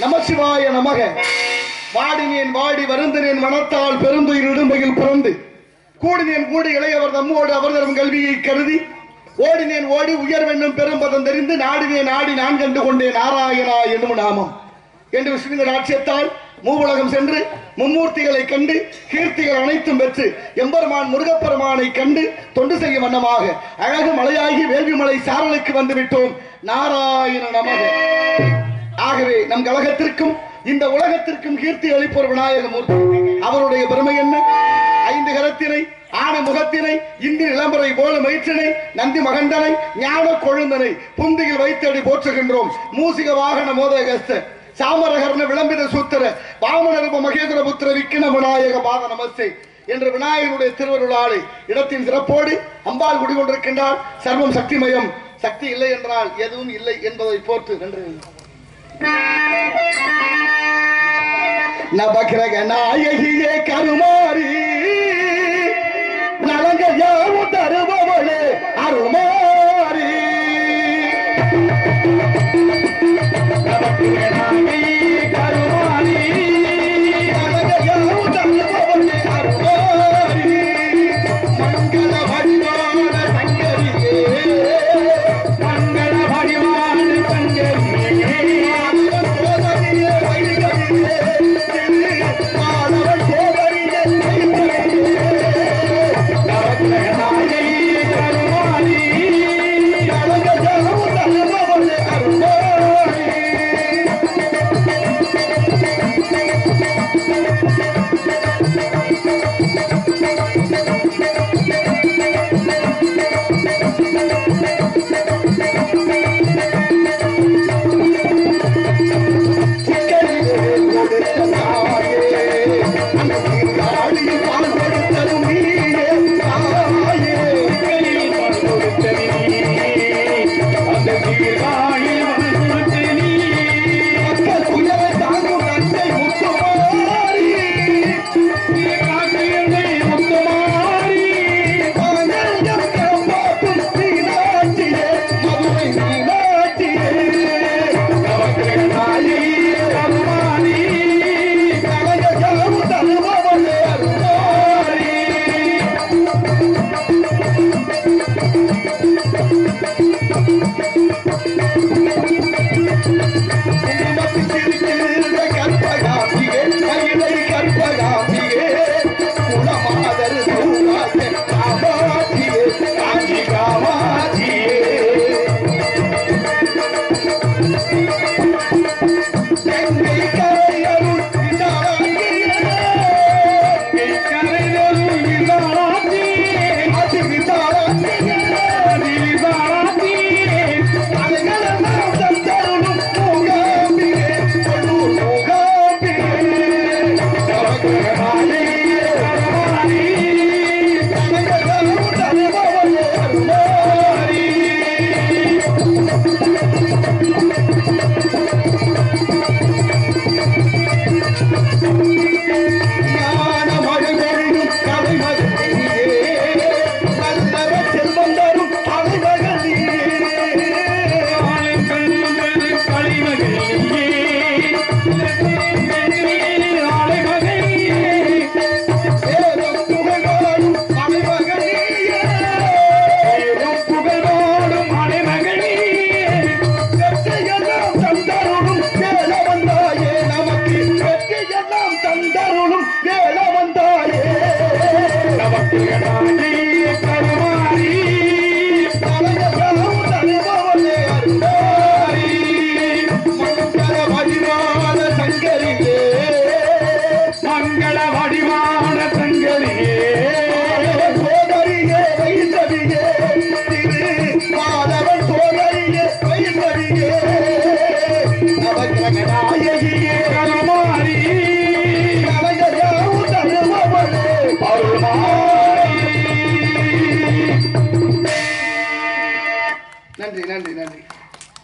நமசிவாய நமக. வாடினேன் வாடி வருந்தினேன் மனத்தால் பெருந்துயிர் இடும்பையில் பிறந்து கூடினேன் கூடி இளையவர் தம்மோடு அவர் தரும் கல்வியை கருதி ஓடினேன் ஓடி உயர்வென்னும் பெரும்பதம் தெரிந்து நாடினேன் ஆடி நான் கண்டு கொண்டேன் நாராயணா என்னும் நாமம் என்று விஷ்ணுவின் ஆட்சியத்தால் மூவுலகம் சென்று மும்மூர்த்திகளை கண்டு கீர்த்திகள் அனைத்தும் பெற்று எம்பெருமான் முருகப்பெருமானை கண்டு தொண்டு செய்யும் வண்ணமாக அழகு மலையாகி வேள்விமலை சாரலுக்கு வந்து விட்டோம். நாராயண நமக. ஆகவே நம் கழகத்திற்கும் இந்த உலகத்திற்கும் கீர்த்தி அளிப்போர் விநாயகமூர்த்தி. அவருடைய பெருமை என்ன? 5 கரத்தினை ஆன முகத்தினை இந்தி இளம்பரை போல மயிற்றினை நந்தி மகந்தனை ஞான கொழுந்தனை புந்தியில் வைத்தடி போற்றுகின்றோம். மூசிக வாகன மோதகஸ்த சாமரகர்ண விளம்பித சூத்திர வாமனரூப மகேந்திர புத்திர விக்கின விநாயக பாத நமஸ்தே என்று விநாயகனுடைய திருவருளாளை இடத்தின் சிறப்போடு அம்பாள் குடிகொண்டிருக்கின்றால் சர்வம் சக்திமயம். சக்தி இல்லை என்றால் எதுவும் இல்லை என்பதை போற்று நன்றி. நவகிரக நாயகியே கருமாரி நலங்கள் யாவும் தருபவளே அருள்மாரி. நவகிரக நாயகியே கருமாரி நலங்கள் யாவும் தருபவளே அருள்மாரி. மங்கள வடிவான சங்கரியே மங்கள வடிவான சங்கரியே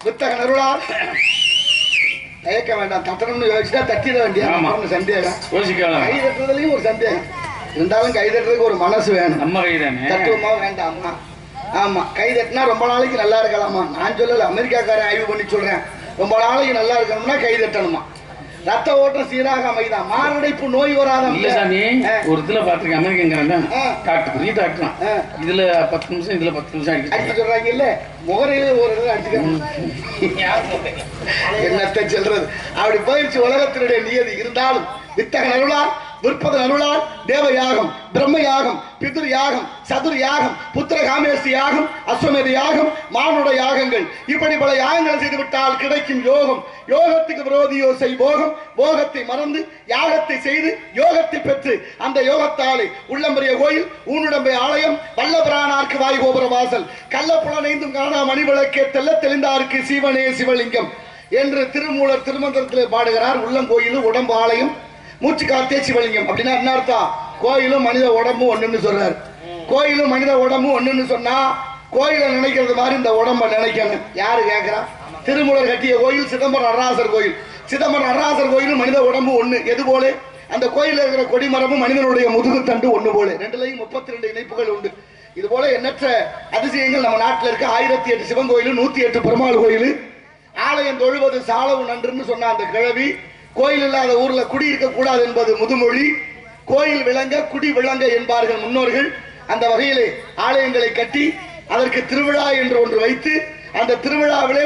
வித்தக நருளால் தயக்க வேண்டாம். தட்டணும்னு யோசிச்சா தட்டிட வேண்டிய சந்தேகம். கை தட்டுறதுலயும் ஒரு சந்தேகம் இருந்தாலும் கை தட்டுறதுக்கு ஒரு மனசு வேணும். நம்ம கை தானே தட்டுவோமா வேண்டாமா? ஆமா, கை தட்டினா ரொம்ப நாளைக்கு நல்லா இருக்கலாமா? நான் சொல்லல, அமெரிக்காக்காரன் ஆய்வு பண்ணி சொல்றேன். ரொம்ப நாளைக்கு நல்லா இருக்கணும்னா கை தட்டணுமா? ரத்த ஓட்டம் சீராக அமைதான், மாரடைப்பு நோய் வராத. ஒரு இதுல பாத்துருக்கேன், அமெரிக்கன் டாக்டர், பெரிய டாக்டர், இதுல 10 நிமிஷம் இதுல 10 நிமிஷம் அடிக்க சொல்றாங்க. இல்ல முகரையில ஒரு இடத்துல அடிச்சுக்கணும். என்னத்தை சொல்றது, அப்படி போயிடுச்சு உலகத்தினுடைய நியதி. இருந்தாலும் வித்தக நருளால், விற்பத நருளால் தேவ யாகம், பிரம்ம யாகம், பிதுர் யாகம், சதுர் யாகம், புத்திர காமேசி யாகம், அஸ்வமேத யாகம், மானுட யாகங்கள், இப்படி பல யாகங்களை செய்துவிட்டால் கிடைக்கும் யோகம். யோகத்துக்கு விரோதியோ செய் போகம். போகத்தை மறந்து யாகத்தை செய்து யோகத்தை பெற்று அந்த யோகத்தாலே உள்ளம்பரிய கோயில், ஊனுடம்பை ஆலயம், வல்லபிரானார்க்கு வாய் கோபுர வாசல், கள்ளப்புலனைந்தும் காணா மணிவிளக்கே தெல்ல தெளிந்தாருக்கு சிவனே சிவலிங்கம் என்று திருமூலர் திருமந்திரத்திலே பாடுகிறார். உள்ளங்கோயில் உடம்பு ஆலயம், மூச்சு காத்தே சிவலிங்கம். அப்படின்னா என்ன அர்த்தம்? கோயிலும் மனித உடம்பும் ஒண்ணுன்னு சொல்றாரு. கோயிலும் மனித உடம்பும் ஒண்ணுன்னு சொன்னா கோயிலை நினைக்கிறது மாதிரி இந்த உடம்ப நினைக்கணும். யாரு கேட்கிறா? திருமூலர் கட்டிய கோயில் சிதம்பரம் நடராசர் கோயில். சிதம்பரம் நடராசர் கோயிலும் மனித உடம்பு ஒண்ணு. எது போல? அந்த கோயில இருக்கிற கொடிமரமும் மனிதனுடைய முதுகு தண்டு ஒண்ணு போல. ரெண்டுலையும் 32 இணைப்புகள் உண்டு. இது போல எண்ணற்ற அதிசயங்கள் நம்ம நாட்டில் இருக்க. 1008 சிவன் கோயில், 108 பெருமாள் கோயில். ஆலயம் தொழுவது சாலவு நன்றுன்னு சொன்ன அந்த கிழவி, கோயில் இல்லாத ஊர்ல குடி இருக்க கூடாது என்பது முதுமொழி. கோயில் விளங்க குடி விளங்க என்பார்கள் முன்னோர்கள். அந்த வகையிலே ஆலயங்களை கட்டி அதற்கு திருவிழா என்று ஒன்று வைத்து அந்த திருவிழாவிலே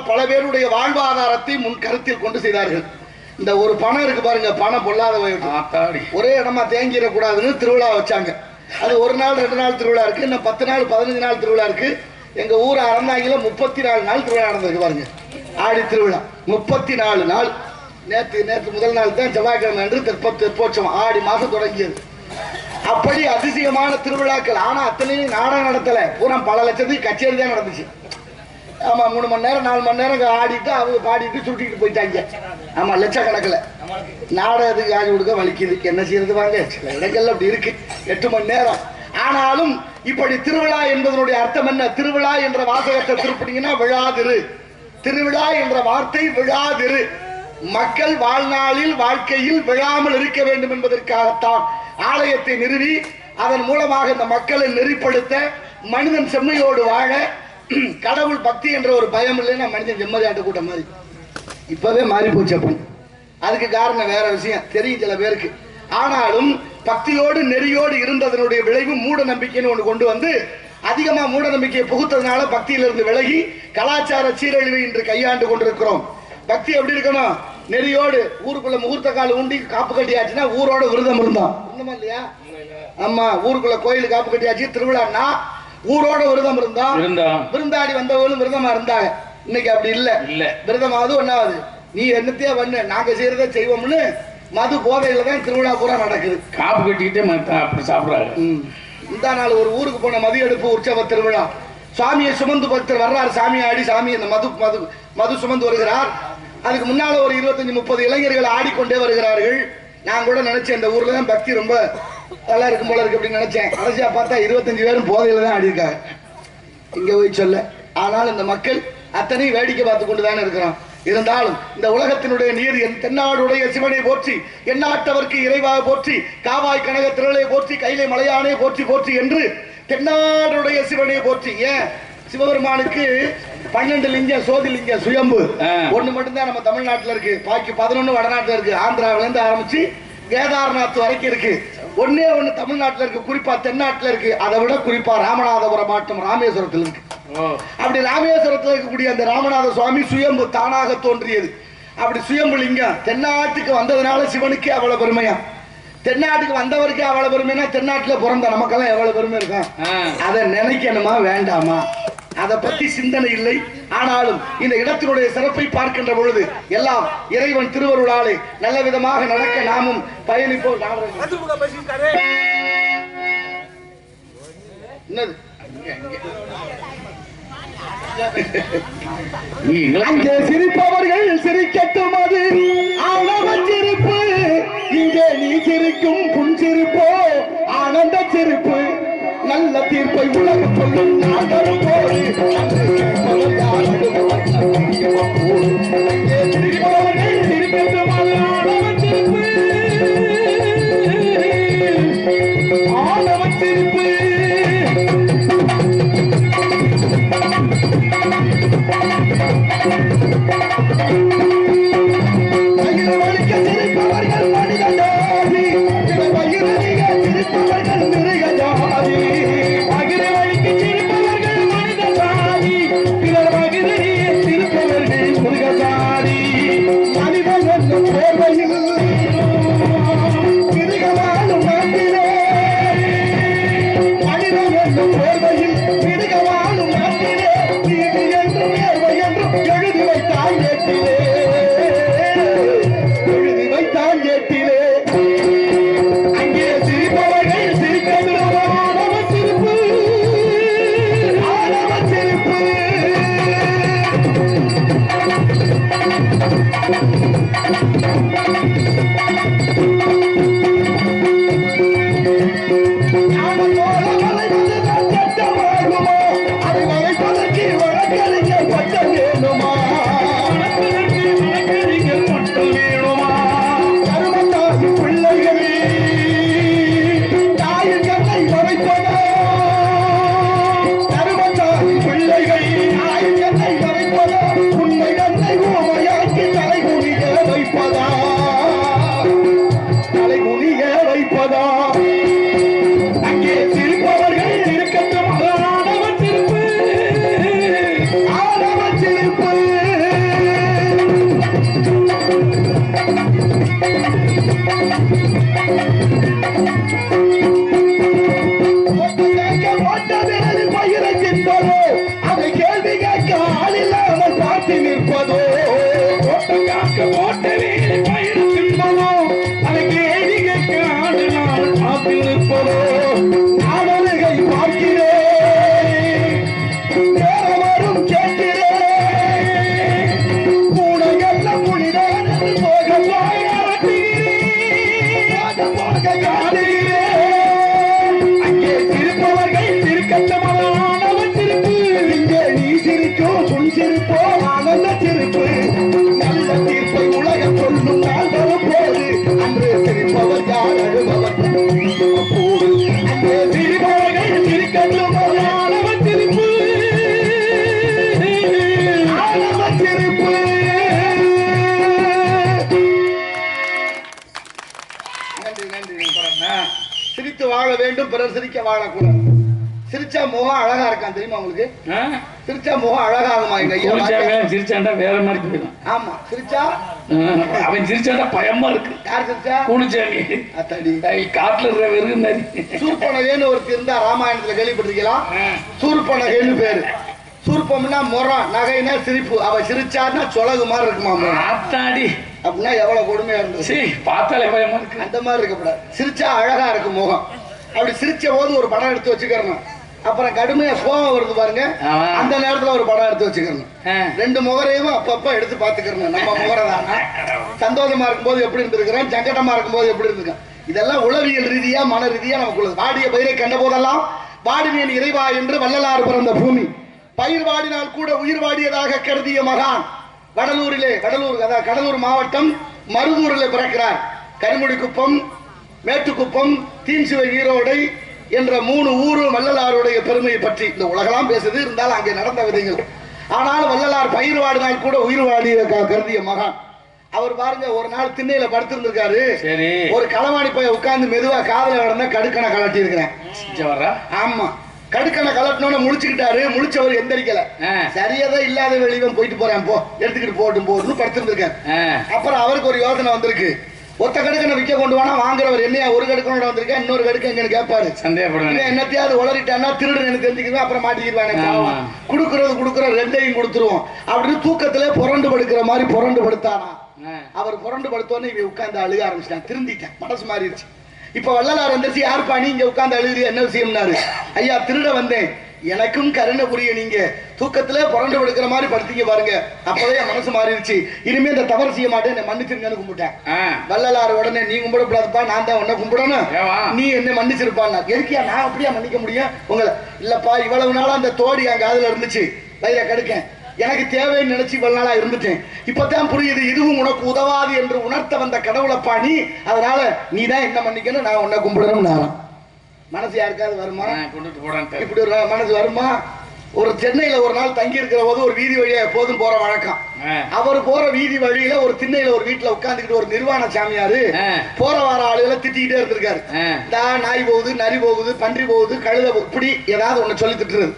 பல பேருடைய வாழ்வாதாரத்தை முன் கருத்தில் கொண்டு செய்தார்கள். இந்த ஒரு பணம் இருக்கு பாருங்க, பணம் பொல்லாத ஒரே இடமா தேங்கிடக்கூடாதுன்னு திருவிழா வச்சாங்க. அது ஒரு நாள் 2 நாள் திருவிழா இருக்கு, இன்னும் 10 நாள் 15 நாள் திருவிழா இருக்கு. எங்க ஊர் அறந்தாங்கில 34 நாள் திருவிழா நடந்திருக்கு பாருங்க. ஆடி திருவிழா 34 நாள். நேற்று முதல் நாள் தான் செவ்வாய்க்கிழமை என்று தெற்போற்சவம் ஆடி மாசம் தொடங்கியது. அப்படி அதிசயமான திருவிழாக்கள். ஆனா அத்தனையும் நாடகம் நடத்தல, பூரா பல லட்சத்துக்கு கச்சேரி தான் நடந்துச்சு. ஆமா, 3 மணி நேரம் 4 மணி நேரம் ஆடிட்டு அவங்க பாடிட்டு சுட்டிட்டு போயிட்டாங்க. ஆமா, லட்சக்கணக்கில் நாடகத்துக்கு ஆடி கொடுக்க வலிக்குது. என்ன செய்யறது வாங்க, சில இடங்கள்ல அப்படி இருக்கு 8 மணி நேரம். ஆனாலும் இப்படி திருவிழா என்பதனுடைய அர்த்தம் என்ன? திருவிழா என்ற வாசகத்தை திருப்பினீங்கன்னா விழாதிரு. திருவிழா என்ற வார்த்தை விழாதிரு. மக்கள் வாழ்நாளில் வாழ்க்கையில் விழாமல் இருக்க வேண்டும் என்பதற்காகத்தான் ஆலயத்தை நிறுவி அதன் மூலமாக இந்த மக்களை நெறிப்படுத்த, மனிதன் செம்மையோடு வாழ, கடவுள் பக்தி என்ற ஒரு பயம் இல்லைன்னா மனிதன் செம்மதியாட்டு கூட்டம் மாதிரி இப்பவே மாறி போச்சு. அப்ப அதுக்கு காரணம் வேற விஷயம் தெரியும் சில பேருக்கு. ஆனாலும் பக்தியோடு நெறியோடு இருந்ததனுடைய விளைவு மூட நம்பிக்கைன்னு ஒன்று கொண்டு வந்து அதிகமா மூட நம்பிக்கையை புகுத்ததுனால பக்தியிலிருந்து விலகி கலாச்சார சீரழிவை இன்று கையாண்டு கொண்டிருக்கிறோம். பக்தி எப்படி இருக்கணும்? நெறியோடு. ஊருக்குள்ள முகூர்த்த கால் ஊண்டி காப்பு கட்டியாச்சுன்னா ஊரோட விரதம் இருந்தோம் இல்லையா? ஆமா, ஊருக்குள்ள கோயில் காப்பு கட்டியாச்சு திருவிழான்னா ஊரோட விரதம் இருந்தோம். விருந்தாடி வந்தவங்களும் விரதமா இருந்தாங்க. இன்னைக்கு அப்படி இல்ல. விரதமாவது ஒன்னாவது நீ என்னத்தையா பண்ணு, நாங்க செய்யறத செய்வோம்னு மது போதையில தான் திருவிழா பூரா நடக்குது. காப்பு கட்டிக்கிட்டே அப்படி சாப்பிடுறாங்க. இந்த நாள் ஒரு ஊருக்கு போன மதிய எடுப்பு உற்சவ திருவிழா. சுவாமியை சுமந்து பக்தர் வர்றாரு. சாமி ஆடி சாமி அந்த மது சுமந்து வருகிறார். அதுக்கு முன்னால ஒரு 25-30 இளைஞர்கள் ஆடிக்கொண்டே வருகிறார்கள். நான் கூட நினைச்சேன் இந்த ஊர்ல தான் பக்தி ரொம்ப நல்லா இருக்கும் போல இருக்கு அப்படின்னு நினைச்சேன். கடைசியா பார்த்தா 25 பேரும் போதையில தான் ஆடி இருக்காங்க. இங்க போய் சொல்ல. ஆனால் இந்த மக்கள் அத்தனை வேடிக்கை பார்த்து கொண்டுதானே இருக்கிறோம். இருந்தாலும் இந்த உலகத்தினுடைய நீர் என் தென்னாடுடைய சிவனை போற்றி, எந்நாட்டவர்க்கு இறைவாக போற்றி, காவாய் கனக திரளை போற்றி, கைலை மலையானே போற்றி போற்றி என்று தென்னாடுடைய சிவனை போற்றி. ஏன் சிவபெருமானுக்கு 12 லிங்கம் சோதிலிங்கம் சுயம்பு ஒண்ணு மட்டும்தான் நம்ம தமிழ்நாட்டில் இருக்கு. பாக்கி 11 வடநாட்டில் இருக்கு. ஆந்திராவில இருந்து ஆரம்பிச்சு கேதார்நாத் வரைக்கும் இருக்கு. ஒன்னே ஒண்ணு தமிழ்நாட்டில் இருக்கு, குறிப்பா தென்னாட்டில் இருக்கு. அதை விட குறிப்பா ராமநாதபுரம் மாவட்டம் ராமேஸ்வரத்தில் இருக்கு. அப்படி ராமேஸ்வரத்தில் இருக்கக்கூடிய அந்த ராமநாத சுவாமி சுயம்பு தானாக தோன்றியது. அப்படி சுயம்பு லிங்கம் தென்னாட்டுக்கு வந்ததுனால சிவனுக்கு அவ்வளவு பெருமையா. தென்னாட்டுக்கு வந்தவருக்கு அவ்வளவு பெருமைனா தென்னாட்டுல பிறந்த நமக்கெல்லாம் எவ்வளவு பெருமை இருக்கும். அதை நினைக்கணுமா வேண்டாமா? அதை பத்தி சிந்தனை இல்லை. ஆனாலும் இந்த இடத்தினுடைய சிறப்பை பார்க்கின்ற பொழுது எல்லாம் இறைவன் திருவருளாலே நல்ல விதமாக நடக்க நாமும் பயணிப்போம். அங்கே சிரிப்பவர்கள் சிரிக்கட்டும், அது ஆணவ சிரிப்பு. இங்கே நீ சிரிக்கும் புன்சிரிப்போ ஆனந்த சிரிப்பு. நல்ல தீர்ப்பை உலகம் சொல்லும் நாங்களும் போது சிரித்து வாழ வேண்டும், பிறர் சிரிக்க வாழக்கூடாது. சிரிச்சா முகம் அழகா இருக்கான் தெரியுமா உங்களுக்கு? சிரிச்சா முகம் அழகாகுமா? எங்க ஐயா சிரிச்சாண்டா வேற மாதிரி போயிடும். ஆமா, சிரிச்சா அவன் சிரிச்சாண்டா பயமா இருக்கு. யார் சிரிச்சா? கூணுச்சாமி காட்டுல இருக்கிற வெறும் மாதிரி. சூர்பனகேன்னு ஒருத்தர் இருந்தா, ராமாயணத்துல கேள்விப்பட்டிருக்கலாம். சூர்பனகேன்னு பேரு. சூர்பம்னா முறம், நகைனா சிரிப்பு. அவ சிரிச்சாருன்னா சொலகு மாதிரி இருக்குமா? ஆத்தாடி அப்படின்னா எவ்வளவு கொடுமையா இருந்துச்சு. பார்த்தாலே பயமா இருக்கு. அந்த மாதிரி இருக்கக்கூடாது. சிரிச்சா அழகா இருக்கு முகம். அப்படி சிரிச்ச போது ஒரு படம் எடுத்து வச்சுக்கிறணும். அப்புறம் கடுமையா கோவம் வருது பாருங்க, அந்த நேரத்துல ஒரு படம் எடுத்து வச்சுக்கிறணும். ரெண்டு முகரையும் அப்பப்ப எடுத்து பாத்துக்கிறணும். நம்ம முகரை தானே சந்தோஷமா இருக்கும்போது எப்படி இருந்திருக்கிறோம், சங்கடமா இருக்கும்போது எப்படி இருந்திருக்கோம். இதெல்லாம் உளவியல் ரீதியா மன ரீதியா நமக்குள்ள. வாடிய பயிரை கண்ட போதெல்லாம் வாடினேன் இறைவா என்று வள்ளலார் பிறந்த பூமி. பயிர் வாடினால் கூட உயிர் வாடியதாக கருதிய மகான் வடலூரிலே, அதாவது கடலூர் மாவட்டம் மருதூரிலே பிறக்கிறார். கருங்குடிக்குப்பம், மேட்டுக்குப்பம், தீன்சுவை, ஈரோடை என்ற 3 ஊரு வள்ளலாருடைய பெருமையை பற்றி இந்த உலகெல்லாம் பேசுது. இருந்தாலும் அங்கே நடந்த விதைகள். ஆனால் வள்ளலார் பயிர் வாடினால் கூட உயிர் வாடிய கருதிய மகான். அவர் பாருங்க, ஒரு நாள் திண்ணையில படுத்திருந்திருக்காரு. ஒரு களவாணி போய் உட்கார்ந்து மெதுவா காதல நடந்த கடுக்கனை கலட்டி இருக்கிறேன். ஆமா, கடுக்கனை கலட்டினோட முழிச்சுக்கிட்டாரு. முழிச்சவர் எந்திரிக்கல. சரியதான் இல்லாத வெளியும் போயிட்டு போறேன், போ எடுத்துக்கிட்டு போட்டுன்னு படுத்திருந்திருக்காரு. அப்புறம் அவருக்கு ஒரு யோசனை வந்திருக்கு. ஒத்த கடுக்கனை விற்க கொண்டு போனா வாங்குறவர் என்னையா ஒரு கடுக்கனோட வந்திருக்கேன், இன்னொரு கடுக்க எங்கன்னு கேட்பாரு. சந்தேகப்படுவேன். என்னத்தையாவது உளறிட்டான்னா திருடு எனக்கு தெரிஞ்சுக்குவேன், அப்புறம் மாட்டிக்கிடுவாங்க. குடுக்கறது ரெண்டையும் கொடுத்துருவோம் அப்படின்னு தூக்கத்திலே புரண்டு படுக்கிற மாதிரி புரண்டு படுத்தானா. அவர் புரண்டு படுத்தோன்னு இவன் உட்கார்ந்து அழுக ஆரம்பிச்சிட்டான். திருந்திட்டான், மனசு மாறிடுச்சு. இப்ப வள்ளலார் வந்துருச்சு. யாருப்பா நீ இங்க உட்கார்ந்து அழுகிறீ, என்ன விஷயம்னாரு. ஐயா, திருட வந்தேன், எனக்கும் கருணை புரிய, நீங்க தூக்கத்திலே புரண்டு படுக்கிற மாதிரி படுத்தீங்க பாருங்க. அப்பவே என் மனசு மாறிடுச்சு, இனிமே இந்த தவறு செய்ய மாட்டேன், என்ன மன்னிச்சிருங்கன்னு கும்பிட்டேன். வள்ளலார் உடனே, நீ கும்பிடக்கூடாதுப்பா, நான் தான் உன்னை கும்பிடணும், நீ என்ன மன்னிச்சிருப்பான். எதுக்கியா நான் அப்படியா மன்னிக்க முடியும் உங்களை? இல்லப்பா, இவ்வளவு நாளா அந்த தோடி என் காதுல இருந்துச்சு, வயிற கடுக்கேன், எனக்கு தேவைன்னு நினைச்சு இவ்வளவு நாளா இருந்துட்டேன். இப்பதான் புரியுது இதுவும் உனக்கு உதவாது என்று உணர்த்த வந்த கடவுளப்பா நீ. அதனால நீ தான் என்ன பண்ணிக்கணும், நான் உன்னை கும்பிடணும். நேரம் மனசு யாருக்காவது வருமா? இப்படி ஒரு மனசு வருமா? ஒரு சென்னையில ஒரு நாள் தங்கி இருக்கிற போது ஒரு வீதி வழியா எப்போதும் போற வழக்கம். அவர் போற வீதி வழியில ஒரு திண்ணையில ஒரு வீட்டுல உட்கார்ந்துக்கிட்டு ஒரு நிர்வாண சாமியாரு போற வார ஆளுகளை திட்டிக்கிட்டே இருந்திருக்காரு. நாய் போகுது, நரி போகுது, பன்றி போகுது, கழுத இப்படி ஏதாவது ஒண்ணு சொல்லி திட்டுறது.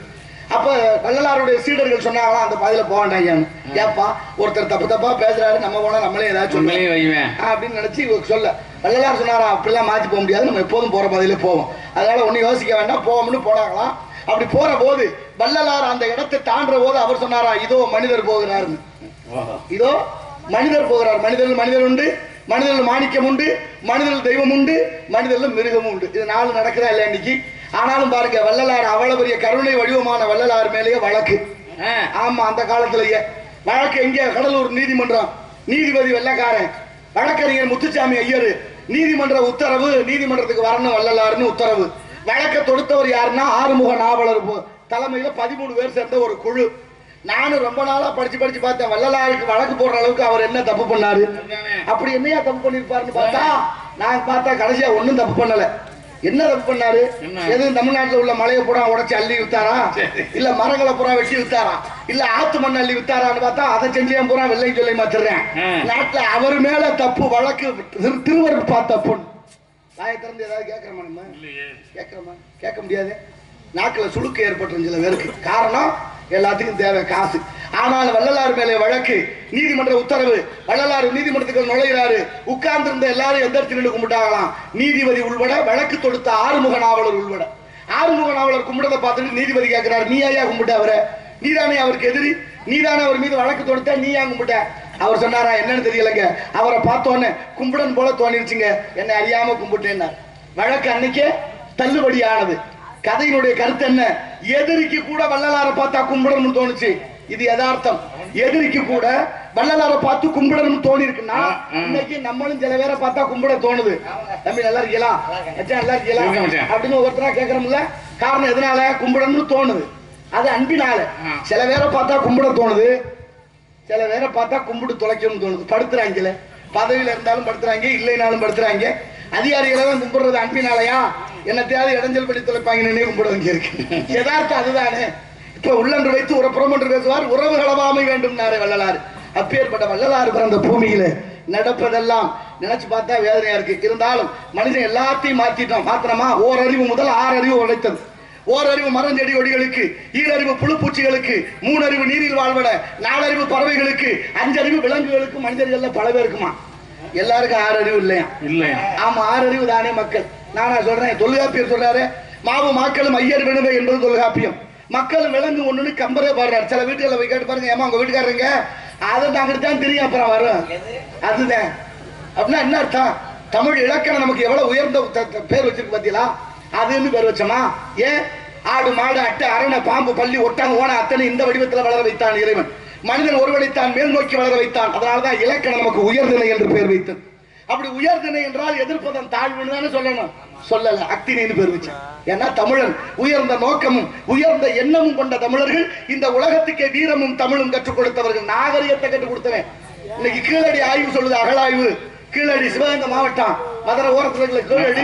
அப்ப வள்ளலாருடைய சீடர்கள் சொன்னாங்களா அந்த பாதையில போக வேண்டாம். ஏப்பா ஒருத்தர் தப்பு தப்பா பேசுறாரு, நம்ம போனா நம்மளே ஏதாவது சொல்லுவேன் அப்படின்னு நினைச்சு சொல்ல வள்ளலார் சொன்னாரா அப்படிலாம் மாத்தி போக முடியாது, நம்ம எப்போதும் போற பாதையில போவோம், அதனால ஒன்னும் யோசிக்க வேண்டாம் போவோம்னு போனாங்களாம். அப்படி போற போது வள்ளலார் அந்த இடத்தை தாண்டுற போது அவர் சொன்னாரா இதோ மனிதர் போகிறார், இதோ மனிதர் போகிறார். மனிதர்கள் உண்டு, மனிதர்கள் மாணிக்கம் உண்டு, மனிதர்கள் தெய்வம் உண்டு, மனிதர்கள் மிருகமும் உண்டு. இது 4 நடக்குதா இல்ல இன்னைக்கு? ஆனாலும் பாருங்க வள்ளலார் அவ்வளவு பெரிய கருணை வடிவமான வள்ளலார் மேலேயே வழக்கு. ஆமா அந்த காலத்திலேயே வழக்கு எங்க? கடலூர் நீதிமன்றம். நீதிபதி வெள்ளக்காரன், வழக்கறிஞர் முத்துசாமி ஐயர். நீதிமன்ற உத்தரவு, நீதிமன்றத்துக்கு வரணும் வள்ளலார்னு உத்தரவு. வழக்க தொடுத்தவர் யாருன்னா ஆறுமுக நாவலர் தலைமையில 13 பேர் சேர்ந்த ஒரு குழு. நானும் ரொம்ப நாளா படிச்சு பார்த்தேன் வள்ளலாருக்கு வழக்கு போடுற அளவுக்கு அவர் என்ன தப்பு பண்ணாரு, அப்படி என்னையா தப்பு பண்ணிருப்பாருன்னு பார்த்தா நான் பார்த்தா கடைசியா ஒன்னும் தப்பு பண்ணல. என்ன தப்பு பண்ணாரு? எதுவும் தமிழ்நாட்டில் உள்ள மலையை பூரா உடைச்சு அள்ளி வித்தாரா, இல்ல மரங்களை பூரா வெட்டி வித்தாரா, இல்ல ஆத்து மண் அள்ளி வித்தாரான்னு பார்த்தா அதை செஞ்சே பூரா வெள்ளை சொல்லி மாத்திடுறேன். நாட்டுல அவர் மேல தப்பு வழக்கு திருவருட்பா தப்பு. வாயை திறந்து ஏதாவது கேட்கிறோமா? நம்ம கேட்கிறோமா? கேட்க முடியாது. நாக்குல சுளுக்கு ஏற்பட்டு சில பேருக்கு. காரணம் எல்லாத்துக்கும் தேவை காசு. ஆனால் வள்ளலார் மேலே வழக்கு, நீதிமன்ற உத்தரவு. வள்ளலார் நீதிமன்றத்துக்கு நுழைகிறாரு. உட்கார்ந்து இருந்த எல்லாரும் எந்த இடத்துல கும்பிட்டாங்களாம், நீதிபதி உள்பட, வழக்கு தொடுத்த ஆறுமுக நாவலர் உள்பட. ஆறுமுக நாவலர் கும்பிட்டதை பார்த்துட்டு நீதிபதி கேட்கிறாரு, நீ ஐயா கும்பிட்ட அவரை? நீதானே அவருக்கு எதிரி, நீதானே அவர் மீது வழக்கு தொடுத்த, நீ ஏன் கும்பிட்ட? அவர் சொன்னாரா என்னன்னு தெரியலங்க, அவரை பார்த்தோன்னு கும்பிடன் போல தோணிருச்சுங்க, என்னை அறியாம கும்பிட்டேன்னார். வழக்கு அன்னைக்கே தள்ளுபடியானது. கதையினுடைய கருத்து என்ன? எதிரிக்கு கூட வள்ளலாரை பார்த்தா கும்பிடணும்னு தோணுச்சு. இது யதார்த்தம். எதிரிக்கு கூட வள்ளலாரை பார்த்து கும்பிடணும்னு தோணி இருக்குன்னா இன்னைக்கு நம்மளும் சில பேரை பார்த்தா கும்பிட தோணுது. தம்பி நல்லா இருக்கலாம், நல்லா இருக்கலாம் அப்படின்னு ஒவ்வொருத்தரா கேட்கறோம்ல. காரணம் எதனால கும்பிடணும்னு தோணுது? அது அன்பினால. சில பேரை பார்த்தா கும்பிட தோணுது, சில பேரை பார்த்தா கும்பிட்டு தொலைக்கணும்னு தோணுது. படுத்துறாங்கல்ல, பதவியில இருந்தாலும் படுத்துறாங்க, இல்லைனாலும் படுத்துறாங்க. அதிகாரிகளை தான் கும்பிடுறது அன்பினாலயா? என்னத்தையாவது இடைஞ்சல் பண்ணி தொலைப்பாங்கன்னு கும்பிடுவாங்க இருக்கு. யதார்த்தம் அதுதானே. இப்ப உள்ளன்று வைத்து ஒரு புறம் என்று பேசுவார், உறவு களவாமை வேண்டும் வள்ளலார். அப்பேற்பட்ட வள்ளலார் பிறந்த பூமியில நடப்பதெல்லாம் நினைச்சு பார்த்தா வேதனையா இருக்கு. இருந்தாலும் மனிதன் எல்லாத்தையும் மாத்திட்டோம். மாத்திரமா? ஓரறிவு முதல் 6 அறிவு உழைத்தது. ஓரறிவு மரம் செடி கொடிகளுக்கு, 2 அறிவு புழு பூச்சிகளுக்கு, 3 அறிவு நீரில் வாழ்வட, 4 அறிவு பறவைகளுக்கு, 5 அறிவு விலங்குகளுக்கு, மனிதர்கள் பல பேருக்குமா? எல்லாருக்கும் 6 அறிவு இல்லையா? ஆமா 6 அறிவு தானே மக்கள். நானா சொல்றேன், தொல்காப்பியர் சொல்றாரு, மாவு மாக்களும் ஐயர் வினவை என்பது தொல்காப்பியம். மக்களும் விலங்கு ஒண்ணுன்னு கம்பரே பாடுறாரு. சில வீட்டுல போய் கேட்டு பாருங்க, ஏமா உங்க வீட்டுக்காரங்க அதை நாங்கிட்டு தான் தெரியும், அப்புறம் வரும் அதுதான். அப்படின்னா என்ன அர்த்தம்? தமிழ் இலக்கணம் நமக்கு எவ்வளவு உயர்ந்த பேர் வச்சிருக்கு பாத்தீங்களா? அதுன்னு பேர் வச்சோமா? ஏன்? ஆடு மாடு அட்டை அரணை பாம்பு பள்ளி ஒட்டாங்க ஓன அத்தனை இந்த வடிவத்தில் வளர வைத்தான் இறைவன். மனிதன் ஒருவனைத்தான் மேல் நோக்கி வளர வைத்தான். அதனால்தான் இலக்கணம் நமக்கு உயர்திணை என்று பெயர் வைத்தது. அப்படி உயர்திணை என்றால் எதிர்ப்பதன் தாழ்வுன்னு தானே சொல்லணும். சொல்லல, அக்தினைன்னு பேர் வச்சான். ஏன்னா தமிழன் உயர்ந்த நோக்கமும் உயர்ந்த எண்ணமும் கொண்ட தமிழர்கள், இந்த உலகத்துக்கே வீரமும் தமிழும் கற்றுக் கொடுத்தவர்கள், நாகரிகத்தை கற்றுக் கொடுத்தவன். இன்னைக்கு கீழடி ஆய்வு சொல்லுது, அகழாய்வு. கீழடி சிவகங்கை மாவட்டம் மதுரை ஓரத்தில் கீழடி.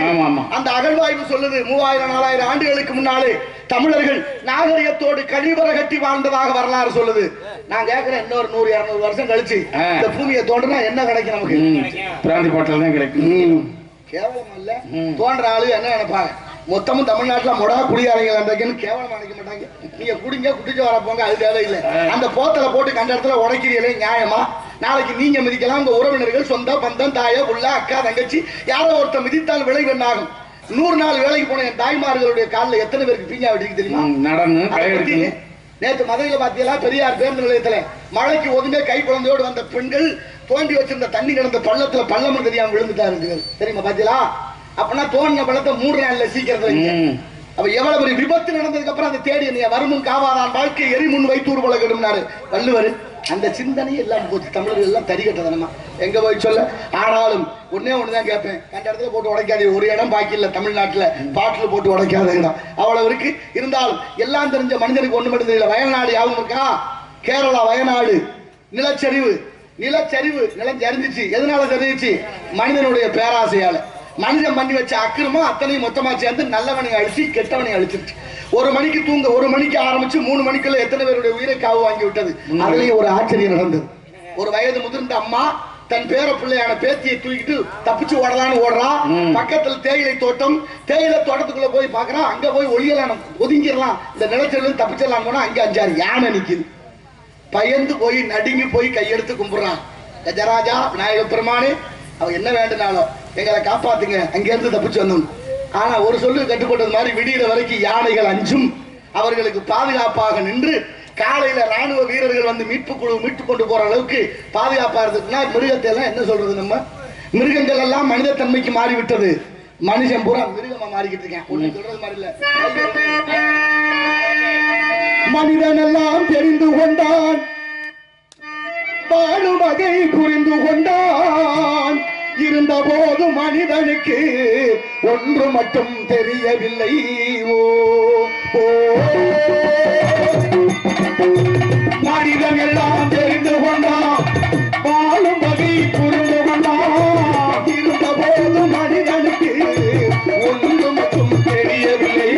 அந்த அகழ்வாய்வு சொல்லுது 3000-4000 ஆண்டுகளுக்கு முன்னாலே தமிழர்கள் நாகரிகத்தோடு கழிவற கட்டி வாழ்ந்ததாக வரலாறு சொல்லுது. நான் கேட்கிறேன், இன்னொரு 100-200 வருஷம் கழிச்சு இந்த பூமியை தோன்றுனா என்ன கிடைக்கும் நமக்கு? பிராந்தி பாட்டில் தான் கிடைக்கும். கேவலம் அல்ல. தோன்ற ஆளு என்ன நினைப்பாங்க, மொத்தமும் தமிழ்நாட்டுல மொடா குடியாரங்க வந்தாங்கன்னு கேவலம் நினைக்க மாட்டாங்க. நீங்க குடிங்க, குடிச்சு வர போங்க, அது தேவையில்லை. அந்த போத்தலை போட்டு கண்ட இடத்துல உடைக்கிறீங்களே நியாயமா? நாளைக்கு நீங்க மிதிக்கலாம், உங்க உறவினர்கள், சொந்த பந்தம், தாய புள்ள அக்கா தங்கச்சி யாரோ ஒருத்த மிதித்தால் விளைவு என்னாகும்? 100 நாள் வேலைக்கு போன என் தாய்மார்களுடைய காலில் எத்தனை பேருக்கு பீஞ்சா வெட்டிக்கு தெரியுமா? நடந்து நேற்று மதுரையில பாத்தீங்களா, பெரியார் பேருந்து நிலையத்துல மழைக்கு ஒதுங்க கை குழந்தையோடு வந்த பெண்கள் தோண்டி வச்சிருந்த தண்ணி கிடந்த பள்ளத்துல பள்ளமும் தெரியாம விழுந்துட்டாரு தெரியுமா? பாத்தீங்களா? அப்படின்னா தோண்டின பள்ளத்தை 3 நாள்ல சீக்கிரத்துல. அப்ப எவ்வளவு பெரிய விபத்து நடந்ததுக்கு அப்புறம் அதை தேடி நீ வருமுன் காவாதான் வாழ்க்கை எரிமுன் வைத்தூர் போல கெடும்னாரு வள்ளுவர். அந்த சிந்தனையே எல்லாம் போச்சு. தமிழர்கள் எல்லாம் தரிகட்டதனமா எங்க போய் சொல்ல. ஆனாலும் ஒன்னே ஒண்ணுதான் கேட்பேன், அந்த இடத்துல போட்டு உடைக்காதே. ஒரு இடம் பாக்கி இல்ல தமிழ்நாட்டுல பாட்டில் போட்டு உடைக்காத இடம் அவ்வளவு இருக்கு. இருந்தாலும் எல்லாம் தெரிஞ்ச மனிதனுக்கு ஒண்ணு மட்டும் தெரியல. வயல்நாடு யாவும் இருக்கா? கேரளா வயநாடு நிலச்சரிவு நிலம் சரிஞ்சிச்சு. எதனால சரிஞ்சிச்சு? மனிதனுடைய பேராசையால. மனிதன் பண்ணி வச்ச அக்கிரமம் அத்தனையும் மொத்தமா சேர்ந்து நல்லவனை அழிச்சு கெட்டவனை அழிச்சிருச்சு. 1 மணிக்கு தூங்க 1 மணிக்கு ஆரம்பிச்சு 3 மணிக்குள்ள எத்தனை பேருடைய உயிரை காவு வாங்கி விட்டது. அதுலயும் ஒரு ஆச்சரியம் நடந்தது. ஒரு வயது முதிர்ந்த அம்மா தன் பேர பிள்ளையான பேத்தியை தூக்கிட்டு தப்பிச்சு ஓடலான்னு ஓடுறா. பக்கத்துல தேயிலை தோட்டத்துக்குள்ள போய் பாக்குறான். அங்க போய் ஒளியலாம், ஒதுங்கிடலாம், இந்த நிலச்சரிவு தப்பிச்சிடலாம் போனா அங்க 5-6 யானை நிக்குது. பயந்து போய் நடுங்கி போய் கையெடுத்து கும்பிடுறான். கஜராஜா விநாயக பெருமானே, அவ என்ன வேண்டுனாலும் எங்களை காப்பாத்துங்க, அங்க இருந்து தப்பிச்சு வந்தோம். ஆனா ஒரு சொல்லு கட்டுப்பட்டது மாதிரி விடிகிற வரைக்கும் யானைகள் அஞ்சும் அவர்களுக்கு பாதுகாப்பாக நின்று காலையில ராணுவ வீரர்கள் வந்து மீட்பு குழு மீட்டு கொண்டு போற அளவுக்கு பாதுகாப்பா இருந்ததுன்னா மிருகத்தை எல்லாம் என்ன சொல்றது? நம்ம மிருகங்கள் எல்லாம் மனித தன்மைக்கு மாறிவிட்டது. மனுஷன் பூரா மிருகமா மாறிக்கிட்டு இருக்கேன். ஒண்ணு சொல்றது மாதிரி இல்ல. மனிதன் எல்லாம் தெரிந்து கொண்டான், வாழும் வகை புரிந்து கொண்டான். இருந்த போது மனிதனுக்கு ஒன்று மட்டும் தெரியவில்லை. ஓ மனிதன் எல்லாம் தெரிந்து கொண்டான், வாழும் வகை புரிந்து கொண்டான். இருந்த போது மனிதனுக்கு ஒன்று மட்டும் தெரியவில்லை.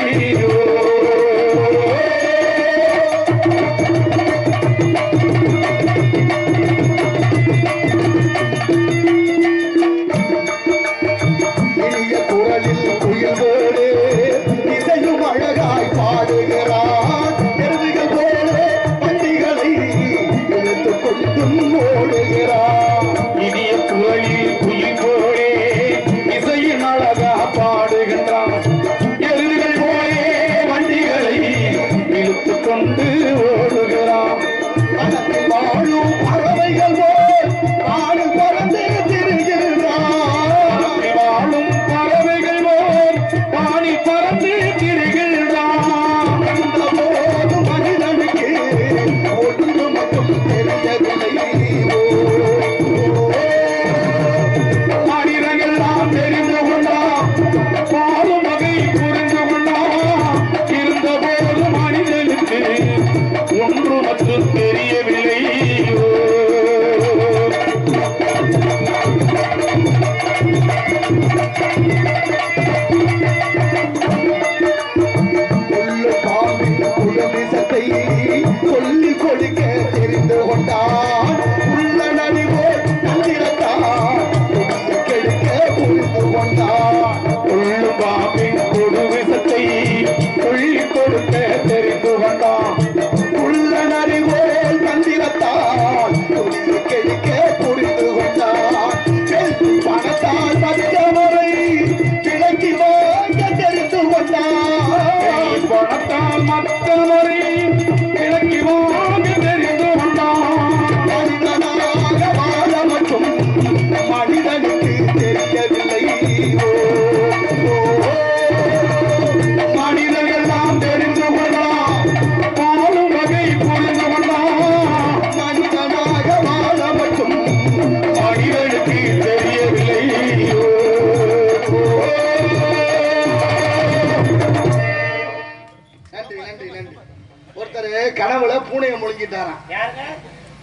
கனவுல பூனைய முழுங்கிட்டாராம்.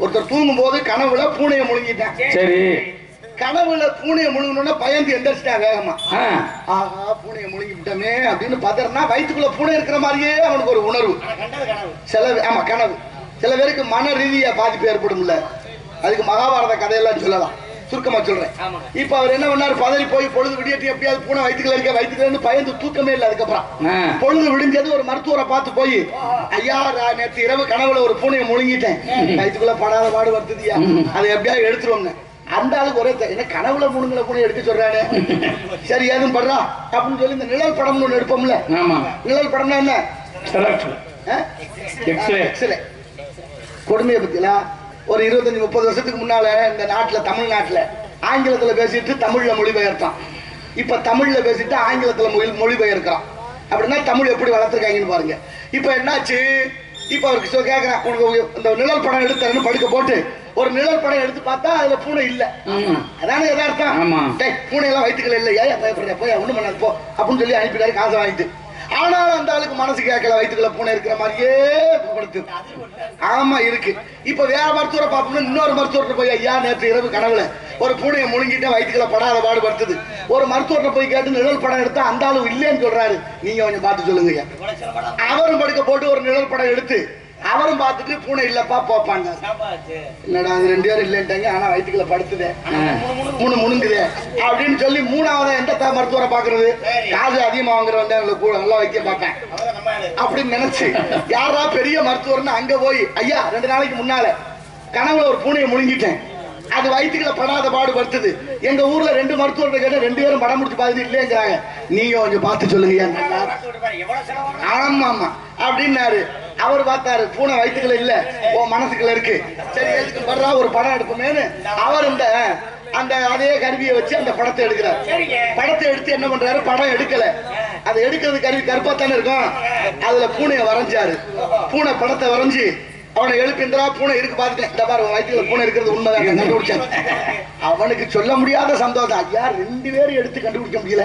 ஒருத்தர் தூங்கும் போது கனவுல பூனைய முழுங்கிட்டான். சரி, கனவுல பூனைய முழுங்கணும்னா பயந்து எந்திரிச்சிட்டா வேகமா. ஆஹா பூனைய முழுங்கி விட்டமே அப்படின்னு பதறனா வயிற்றுக்குள்ள பூனை இருக்கிற மாதிரியே அவனுக்கு ஒரு உணர்வு. கனவு சில பேருக்கு மன ரீதியா பாதிப்பு ஏற்படும்ல, அதுக்கு மகாபாரத கதையெல்லாம் சொல்லலாம், சுருக்கமா சொல்றேன். இப்ப அவர் என்ன பண்ணாரு, பதறி போய் பொழுது விடியட்டி எப்படியாவது பூனை வயிற்றுக்குள்ள பயந்து தூக்கமே இல்லை. அதுக்கப்புறம் பொழுது விடிஞ்சது ஒரு மருத்துவரை பார்த்து போய், ஐயா நேற்று இரவு கனவுல ஒரு பூனையை முழுங்கிட்டேன், வயிற்றுக்குள்ள படாத பாடு வருதுயா, அதை எப்படியாவது எடுத்துருவோங்க. அந்த ஆளுக்கு ஒரே என்ன கனவுல முழுங்கல பூனை எடுக்க சொல்றானே, சரி ஏதும் படுறா அப்படின்னு சொல்லி இந்த நிழல் படம்னு ஒண்ணு எடுப்போம்ல. நிழல் படம்னா என்ன? எக்ஸ்ரே. கொடுமையை பத்திலாம் ஒரு 25-30 வருஷத்துக்கு முன்னால இந்த நாட்டுல தமிழ்நாட்டுல ஆங்கிலத்துல பேசிட்டு தமிழ்ல மொழிபெயர்த்தான். இப்ப தமிழ்ல பேசிட்டு ஆங்கிலத்துல மொழிபெயர்க்கிறான். அப்படின்னா தமிழ் எப்படி வளர்த்துருக்காங்கன்னு பாருங்க. இப்ப என்னாச்சு, இப்ப அவருக்கு கேட்கிறான், உனக்கு இந்த நிழல் படம் எடுத்து படுக்க போட்டு ஒரு நிழல் படம் எடுத்து பார்த்தா அதுல பூனை இல்ல. அதான எதார்த்தம். பூனை எல்லாம் வயிற்றுக்கள் இல்லையா, பயப்படுற போய் ஒண்ணு பண்ணாது போ அப்படின்னு சொல்லி அனுப்பிட்டாரு காசை வாங்கிட்டு. ஆனாலும் அந்த ஆளுக்கு மனசு கேட்கல, வயிற்றுக்குள்ள பூனை இருக்கிற மாதிரியே படுத்து. ஆமா இருக்கு. இப்ப வேற மருத்துவரை பார்ப்போம்னா இன்னொரு மருத்துவர்கிட்ட போய் ஐயா நேற்று இரவு கனவுல ஒரு பூனையை முழுங்கிட்டு வயிற்றுக்குள்ள படாத பாடு படுத்துது. ஒரு மருத்துவர்கிட்ட போய் கேட்டு நிழல் படம் எடுத்தா அந்த ஆளு இல்லைன்னு சொல்றாரு. நீங்க கொஞ்சம் பார்த்து சொல்லுங்க ஐயா. அவரும் படுக்க போட்டு ஒரு நிழல் படம் எடுத்து அவரும் பார்த்துட்டு பூனை இல்லப்பா போப்பாங்க. என்னடா அது 2 பேரும் இல்லைன்ட்டாங்க, ஆனா வயிற்றுக்குள்ள படுத்துதே முணுங்குதே அப்படின்னு சொல்லி மூணாவதா எந்த மருத்துவரை பாக்குறது? காசு அதிகமா வாங்குறவன் நல்லா வைத்தியம் பார்ப்பேன் அப்படின்னு நினைச்சு யாரா பெரிய மருத்துவர்னு அங்க போய் ஐயா 2 நாளைக்கு முன்னால கனவுல ஒரு பூனையை முழுங்கிட்டேன், அது வயிற்றுக்குள்ள படாத பாடு படுத்துது. எங்க ஊர்ல 2 மருத்துவர்கிட்ட கேட்ட 2 பேரும் படம் முடிச்சு பார்த்துட்டு இல்லைங்கிறாங்க. நீங்க கொஞ்சம் பார்த்து சொல்லுங்க. ஆமா ஆமா அப்படின்னாரு. அவர் பார்த்தாரு பூனை வயிற்றுக்குள்ள இல்ல, ஓ மனசுக்குள்ள இருக்கு. சரி எதுக்கு வர்றா ஒரு படம் எடுப்போமேனு அவர் இந்த அந்த அதே கருவியை வச்சு அந்த படத்தை எடுக்கிறார். படத்தை எடுத்து என்ன பண்றாரு? படம் எடுக்கல, அதை எடுக்கிறது கருவி கருப்பா தானே இருக்கும். அதுல பூனையை வரைஞ்சாரு. பூனை படத்தை வரைஞ்சு அவனை எழுப்பின்றா பூனை இருக்கு பார்த்துட்டேன், இந்த பாரு வயிற்றுல பூனை இருக்கிறது உண்மைதான் கண்டுபிடிச்சான். அவனுக்கு சொல்ல முடியாத சந்தோஷம். ஐயா 2 பேரும் எடுத்து கண்டுபிடிக்க முடியல.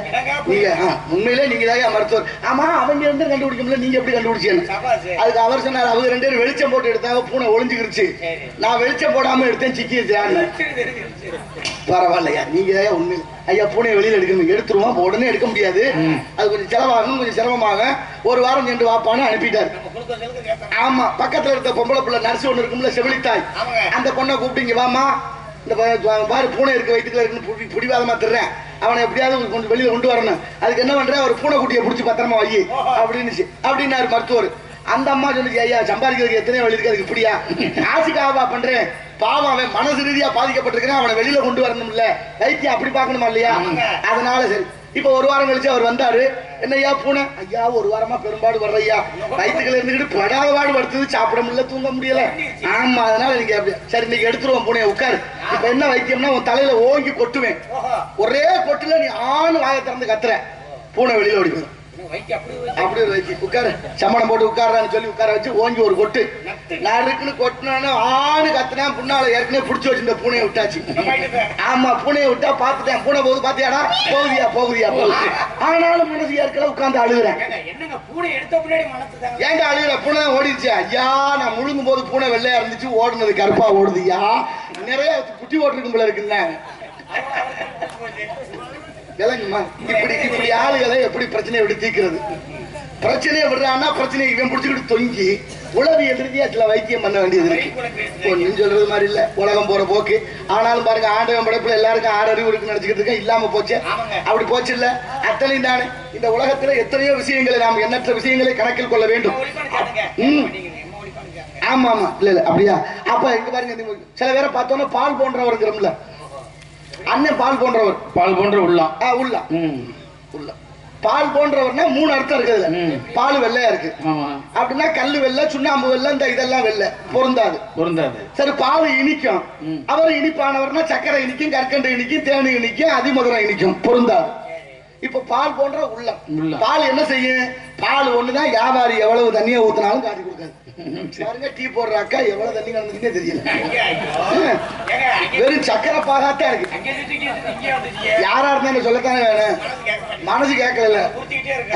நீங்க உண்மையிலே நீங்க தான் மருத்துவர். ஆமா அவங்க இருந்து கண்டுபிடிக்க முடியல, நீங்க எப்படி கண்டுபிடிச்சீங்க? அதுக்கு அவர் சொன்னார், அவங்க 2 பேரும் வெளிச்சம் போட்டு எடுத்தாங்க, பூனை ஒளிஞ்சுக்கிருச்சு. நான் வெளிச்சம் போடாம எடுத்தேன், சிக்கிருச்சு. பரவாயில்லையா நீங்க உண்மையில ஐயா பூனையை வெளியில எடுக்கணும், எடுத்துருவோம், உடனே எடுக்க முடியாது, அது கொஞ்சம் செலவாகும், கொஞ்சம் சிரமமாக 1 வாரம் 2 வாப்பான்னு அனுப்பிட்டாரு. ஆமா பக்கத்துல இருக்க பொம்பளை பிள்ளை நர்ஸ் ஒண்ணு இருக்கும்ல செவிலித்தாய், அந்த பொண்ணை கூப்பிட்டீங்க வாமா இந்த பாரு பூனை இருக்கு வயிற்றுக்குள்ள இருக்குன்னு பிடிவாதமா தர்றேன், அவனை எப்படியாவது கொஞ்சம் வெளியில கொண்டு வரணும். அதுக்கு என்ன பண்றேன்? ஒரு பூனை குட்டியை பிடிச்சி பத்திரமா வை அப்படின்னாரு மருத்துவர். அந்த அம்மா சொல்லுச்சு, ஐயா சம்பாதிக்கிறதுக்கு எத்தனை வழி இருக்கு, அதுக்கு இப்படியா காசுக்காகவா பண்றேன்? பாவம் அவன் மனசு ரீதியா பாதிக்கப்பட்டிருக்கிறேன், அவனை வெளியில கொண்டு வரணும் இல்ல, வைத்தியம் அப்படி பார்க்கணுமா இல்லையா? அதனால சரி. இப்ப 1 வாரம் கழிச்சு அவர் வந்தாரு. என்னையா பூனை? ஐயா 1 வாரமா பெரும்பாடு வர்றையா, வயிற்றுக்குள்ள இருந்துக்கிட்டு படாத பாடு படுத்தது, சாப்பிட முடியல, தூங்க முடியல. ஆமா அதனால நீங்க சரி இன்னைக்கு எடுத்துருவோம் பூனையை, உட்காரு. இப்ப என்ன வைத்தியம்னா உன் தலையில ஓங்கி கொட்டுவேன், ஒரே கொட்டுல நீ ஆணு வாயை திறந்து கத்துற, பூனை வெளியில ஓடி போயிடும். அப்படி ஒரு வைத்தியம். உட்காரு சமணம் போட்டு உட்காரான்னு சொல்லி உட்கார வச்சு ஓங்கி ஒரு கொட்டு, நான் இருக்குன்னு கொட்டினான்னு ஆணு கத்துனா புண்ணால ஏற்கனவே பிடிச்சி வச்சு இந்த பூனையை விட்டாச்சு. ஆமா பூனையை விட்டா பாத்துட்டேன், பூனை போகுது பாத்தியாடா, போகுதியா போகுதியா போகுது. ஆனாலும் மனசு ஏற்கனவே உட்கார்ந்து அழுகுறேன். ஏங்க அழுகுற? பூனை ஓடிடுச்சு. ஐயா நான் முழுங்கும் போது பூனை வெள்ளையா இருந்துச்சு, ஓடுனது கருப்பா ஓடுதுயா, நிறைய குட்டி ஓட்டிருக்கும் போல இருக்குல்ல. விளங்குமா? இப்படி ஆளுகளை எப்படி பிரச்சனையை விட்டு தீர்க்கிறது? பிரச்சனையை விடுறான்னா பிரச்சனையை இவன் பிடிச்சிக்கிட்டு தொங்கி உளவியல் ரீதியா சில வைத்தியம் பண்ண வேண்டியது இருக்கு. ஒன்னும் சொல்றது மாதிரி இல்ல, உலகம் போற போக்கு. ஆனாலும் பாருங்க ஆண்டவன் படைப்புல எல்லாருக்கும் 6 அறிவு இருக்குன்னு நினைச்சுக்கிட்டு இருக்கேன், இல்லாம போச்சு. அப்படி போச்சு இல்ல, அத்தனையும் தானே. இந்த உலகத்துல எத்தனையோ விஷயங்களை நாம் எண்ணற்ற விஷயங்களை கணக்கில் கொள்ள வேண்டும். ஆமா ஆமா இல்ல அப்படியா? அப்ப இங்க பாருங்க, சில பேரை பார்த்தோன்னா பால் போன்றவருங்கிறோம்ல, அண்ணன் பால் போன்றவர், பால் போன்ற உள்ளம் உள்ள உள்ள பால் போன்றவர்னா 3 அர்த்தம் இருக்குதுல. பால் வெள்ளையா இருக்கு அப்படின்னா கல்லு வெள்ளை, சுண்ணாம்பு வெள்ளை, இந்த இதெல்லாம் வெள்ளை பொருந்தாது. சரி பால் இனிக்கும், அவர் இனிப்பானவர்னா சக்கரை இனிக்கும், கற்கண்டு இனிக்கும், தேனி இனிக்கும், அதிமதுரம் இனிக்கும், பொருந்தாது. இப்ப பால் போன்ற உள்ளம். பால் என்ன செய்யும்? பால் ஒண்ணுதான், வியாபாரி எவ்வளவு தண்ணியை ஊத்தினாலும் காட்டி கொடுக்காது. பாருங்க டீ போடுற அக்கா எவ்வளவு தண்ணி கலந்துச்சுன்னே தெரியல, வெறும் சக்கரை பாகாத்தான் இருக்கு. யாரா இருந்தாலும் சொல்லத்தானே வேணும், மனசு கேட்கல.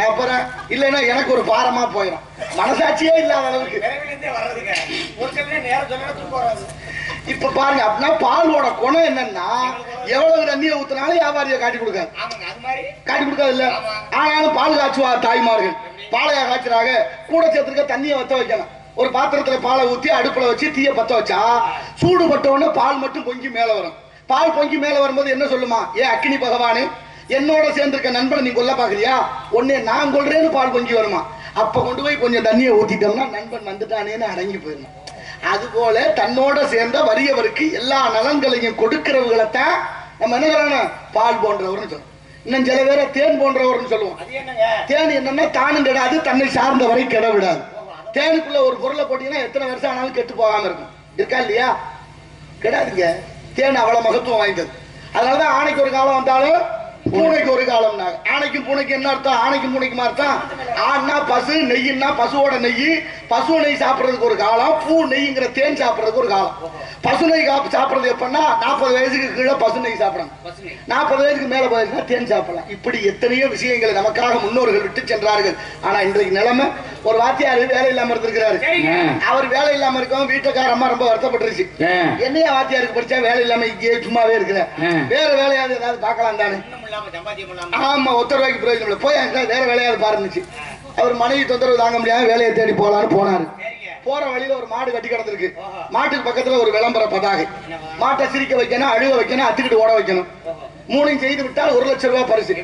அப்புறம் இல்லைன்னா எனக்கு ஒரு பாரமா போயிடும், மனசாட்சியே இல்லாத அளவுக்கு. இப்ப பாருங்க அப்படின்னா பாலோட குணம் என்னன்னா, எவ்வளவு தண்ணியை ஊத்தினாலும் வியாபாரியை காட்டி கொடுக்காது, காட்டி கொடுக்காது இல்ல. ஆனாலும் பால் காய்ச்சுவா தாய்மார்கள், பாலையா காய்ச்சறாங்க, கூட சேர்த்துருக்க தண்ணியை வத்த வைக்கணும். ஒரு பாத்திரத்துல பாலை ஊத்தி அடுப்புல வச்சு தீய பத்த வச்சா சூடு பட்டவொடனே பால் மட்டும் பொங்கி மேல வரும். பால் பொங்கி மேல வரும்போது என்ன சொல்லுமா? ஏ அக்கினி பகவானு, என்னோட சேர்ந்திருக்க நண்பனை நீ கொல்ல பாக்குறியா, உன்னை நான் கொல்றேன்னு பால் பொங்கி வருமா. அப்ப கொண்டு போய் கொஞ்சம் தண்ணியை ஊத்திட்டோம்னா நண்பன் வந்துட்டானேன்னு அடங்கி போயிடணும். அது போல தன்னோட சேர்ந்த வறியவருக்கு எல்லா நலன்களையும் கொடுக்கிறவங்களைத்தான் நம்ம என்ன சொல்லணும்? பால் போன்றவர்னு சொல்லுவோம். இன்னும் சில பேரை தேன் போன்றவர்னு சொல்லுவோம். தேன் என்னன்னா தானும் கெடாது, தன்னை சார்ந்தவரை கெட விடாது. தேனுக்குள்ள ஒரு பொருளை போட்டீங்கன்னா எத்தனை வருஷம் ஆனாலும் கெட்டு போகாம இருக்கும், இருக்கா இல்லையா? கெடாதுங்க. தேன் அவ்வளவு மகத்துவம் வாய்ந்தது. அதனாலதான் ஆணைக்கு ஒரு காலம் வந்தாலும் பூனைக்கு ஒரு காலம். ஆணைக்கும் பூனைக்கு என்ன அர்த்தம்? ஆணைக்கும் பூனைக்குமா அர்த்தம்? ஆனா பசு, நெய்னா பசுவோட நெய், பசு நெய் சாப்பிடுறதுக்கு ஒரு காலம், பூ நெய்ங்கிற தேன் சாப்பிடுறதுக்கு ஒரு காலம். பசு நெய் சாப்பிடுறது எப்பன்னா 40 வயசுக்கு கீழே பசு நெய் சாப்பிடணும், 40 வயசுக்கு மேல போயிருந்தா தேன் சாப்பிடலாம். இப்படி எத்தனையோ விஷயங்களை நமக்காக முன்னோர்கள் விட்டு சென்றார்கள். ஆனா இன்றைக்கு நிலைமை, ஒரு வாத்தியார் வேலை இல்லாம இருந்திருக்கிறாரு. அவர் வேலை இல்லாம இருக்கவும் வீட்டுக்கார அம்மா ரொம்ப வருத்தப்பட்டுருச்சு. என்னையா வாத்தியாருக்கு படிச்சா வேலை இல்லாம இங்கே சும்மாவே இருக்கிற, வேற வேலையாவது ஏதாவது பார்க்கலாம் தானே. ஆமா, ஒத்த ரூபாய்க்கு பிரயோஜனம் இல்லை, போய் வேற வேலையாவது பாருந்துச்சு. அவர் மனைவி தொந்தரவு தாங்க முடியாம வேலையை தேடி போலான்னு போனாரு. போற வழியில ஒரு மாடு கட்டி கிடந்திருக்கு. மாட்டுக்கு பக்கத்துல ஒரு விளம்பர பதாகை. மாட்டை சிரிக்க வைக்கணும், அழுக வைக்கணும், அத்துக்கிட்டு ஓட வைக்கணும். மூணையும் செய்து விட்டால் 1 லட்சம் ரூபாய் பரிசு.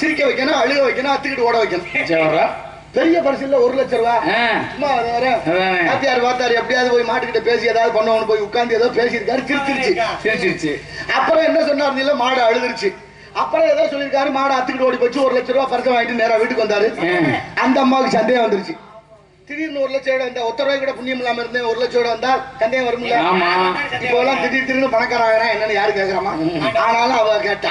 சிரிக்க வைக்கணும், அழுக வைக்கணும், அத்துக்கிட்டு ஓட வைக்கணும். பெரிய பரிசு இல்ல 1 லட்சம் ரூபாய். சும்மா வாத்தியார் வாத்தாரு எப்படியாவது போய் மாட்டுக்கிட்ட பேசி ஏதாவது பண்ணுவோம்னு போய் உட்கார்ந்து ஏதோ பேசியிருக்காரு. சிரிச்சிருச்சு. அப்புறம் என்ன சொன்னார் இல்ல, மாடு அழுதுருச்சு. அப்புறம் ஏதோ சொல்லிருக்காரு, மாடு அத்துக்கிட்டு ஓடி போச்சு. 1 லட்சம் ரூபாய் பரிசு வாங்கிட்டு நேரா வீட்டுக்கு வந்தாரு. அந்த அம்மாவுக்கு சந்தேகம் வந்துருச்சு. திடீர்னு 1 லட்சம் வந்தா, ஒத்த ரூபாய் கூட புண்ணியம் இல்லாம இருந்தேன், 1 லட்சம் வந்தா சந்தேகம் வரும்ல. இப்போ எல்லாம் திடீர்னு பணக்காரன் என்னன்னு யாரு கேக்குறாமா? ஆனாலும் அவ கேட்டா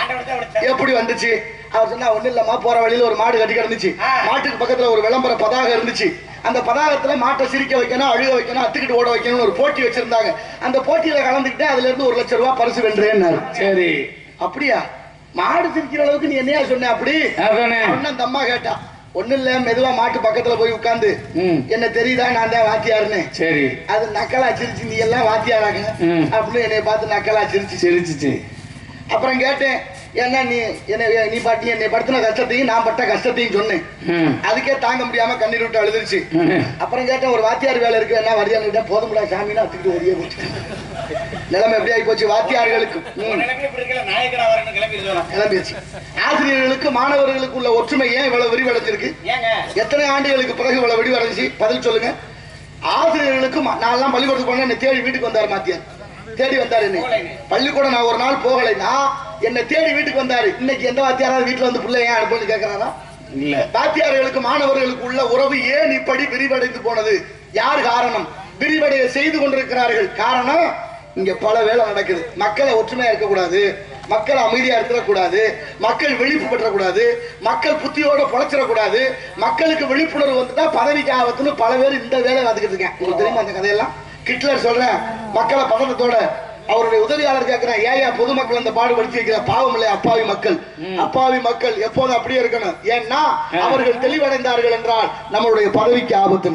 எப்படி வந்துச்சு. அவர் சொன்னா, ஒண்ணு இல்லம்மா, போற வழியில ஒரு மாடு கட்டி கிடந்துச்சு. மாட்டுக்கு பக்கத்துல ஒரு விளம்பர பதாக இருந்துச்சு. அந்த பதாகத்துல மாட்டை சிரிக்க வைக்கணும், அழுக வைக்கணும், அத்துக்கிட்டு ஓட வைக்கணும் ஒரு போட்டி வச்சிருந்தாங்க. அந்த போட்டியில கலந்துக்கிட்டு அதுல இருந்து 1 லட்சம் ரூபாய் பரிசு வென்றேன்னாரு. சரி, அப்படியா? மாடு சிரிக்கிற அளவுக்கு நீ என்னையா சொன்ன? அப்படி அந்த அம்மா கேட்டா, ஒண்ணு இல்ல, மெதுவா மாட்டு பக்கத்துல போய் உட்கார்ந்து, என்ன தெரியுதா நான் தான் வாத்தியாருன்னு. சரி, அது நக்கலா சிரிச்சு, நீ எல்லாம் வாத்தியாராங்க அப்படின்னு என்னை பார்த்து நக்கலா சிரிச்சு. அப்புறம் கேட்டேன், ஏன்னா நீ பாட்டி என்னை படுத்தின கஷ்டத்தையும் நான் பட்ட கஷ்டத்தையும் சொன்னேன். அதுக்கே தாங்க முடியாம கண்ணீர் விட்டு அழுதுருச்சு. அப்புறம் கேட்டேன், ஒரு வாத்தியார் வேலை இருக்கு என்ன வரியா? போதும்டா சாமின்னு அத்துக்கிட்டு ஒரே போச்சு. நிலைமை எப்படி ஆகி போச்சு? வாத்தியார்களுக்கு கிளம்பிடுச்சு. ஆசிரியர்களுக்கு மாணவர்களுக்கு உள்ள ஒற்றுமை ஏன் இவ்வளவு விரிவடைஞ்சிருக்கு? எத்தனை ஆண்டுகளுக்கு பிறகு இவ்வளவு விரிவடைஞ்சு? பதில் சொல்லுங்க. ஆசிரியர்களுக்கு நான் எல்லாம் பள்ளிக்கூடத்துக்கு போன என்னை தேடி வீட்டுக்கு வந்தாரு. மாத்தியார் தேடி வந்தாரு. பள்ளிக்கூடம் நான் ஒரு நாள் போகலைன்னா என்னை தேடி வீட்டுக்கு வந்தாரு. இன்னைக்கு எந்த வாத்தியாராவது வீட்டுல வந்து பிள்ளை ஏன் அனுப்புன்னு கேட்கறாரா? இல்ல. வாத்தியார்களுக்கு மாணவர்களுக்கு உள்ள உறவு ஏன் இப்படி விரிவடைந்து போனது? யார் காரணம்? விரிவடைய செய்து கொண்டிருக்கிறார்கள். காரணம், இங்க பல வேலை நடக்குது. மக்களை ஒற்றுமையா இருக்கக்கூடாது, மக்கள் அமைதியா இருக்கக்கூடாது, மக்கள் விழிப்பு பெற்றக்கூடாது, மக்கள் புத்தியோட பொழைச்சிடக்கூடாது, மக்களுக்கு விழிப்புணர்வு வந்துட்டா பதவிக்கு ஆபத்துன்னு பல பேர் இந்த வேலை பார்த்துக்கிட்டு இருக்கேன். உங்களுக்கு தெரியுமா அந்த கதையெல்லாம்? ஹிட்லர் சொல்றேன், மக்களை பதட்டத்தோட அவருடைய உதவியாளர் கேட்கிறேன், ஏயா பொதுமக்கள் அந்த பாடுபடுத்தி வைக்கிற? பாவம் இல்லை, அப்பாவி மக்கள். அப்பாவி மக்கள் எப்போதும் அப்படியே இருக்கணும். ஏன்னா அவர்கள் தெளிவடைந்தார்கள் என்றால் நம்மளுடைய பதவிக்கு ஆபத்து.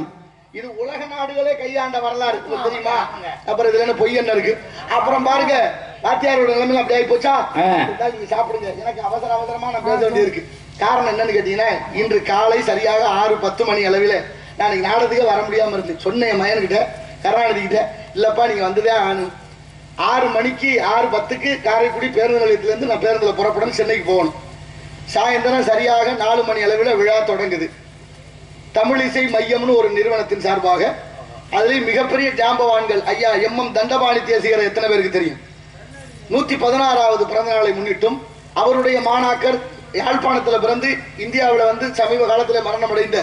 இது உலக நாடுகளே கையாண்ட வரலாறு தெரியுமா? அப்புறம் இதுல என்ன பொய் என்ன இருக்கு? அப்புறம் பாருங்க, வாத்தியாரோட நிலைமை அப்படி ஆகி போச்சா? நீங்க சாப்பிடுங்க, எனக்கு அவசரமா நான் பேச வேண்டியது இருக்கு. காரணம் என்னன்னு கேட்டீங்கன்னா, இன்று காலை சரியாக 6:10 மணி அளவில் நான் நாடகத்துக்கே வர முடியாம இருந்தேன். சொன்னேன் மயன்கிட்ட, கருணாநிதி கிட்ட, இல்லப்பா நீங்க வந்துதான் ஆகணும். 6 மணிக்கு 6:10க்கு காரைக்குடி பேருந்து நிலையத்திலிருந்து நான் பேருந்துல புறப்படணும், சென்னைக்கு போகணும். சாயந்தரம் சரியாக 4 மணி அளவில் விழா தொடங்குது. தமிழிசை மையம்னு ஒரு நிறுவனத்தின் சார்பாக, அதுலேயும் மிகப்பெரிய ஜாம்பவான்கள் ஐயா MM தண்டபாணி தேசிகரை எத்தனை பேருக்கு தெரியும்? 116வது பிறந்த நாளை முன்னிட்டும் அவருடைய மாணாக்கர் யாழ்ப்பாணத்தில் பிறந்து இந்தியாவில் வந்து சமீப காலத்தில் மரணம் அடைந்த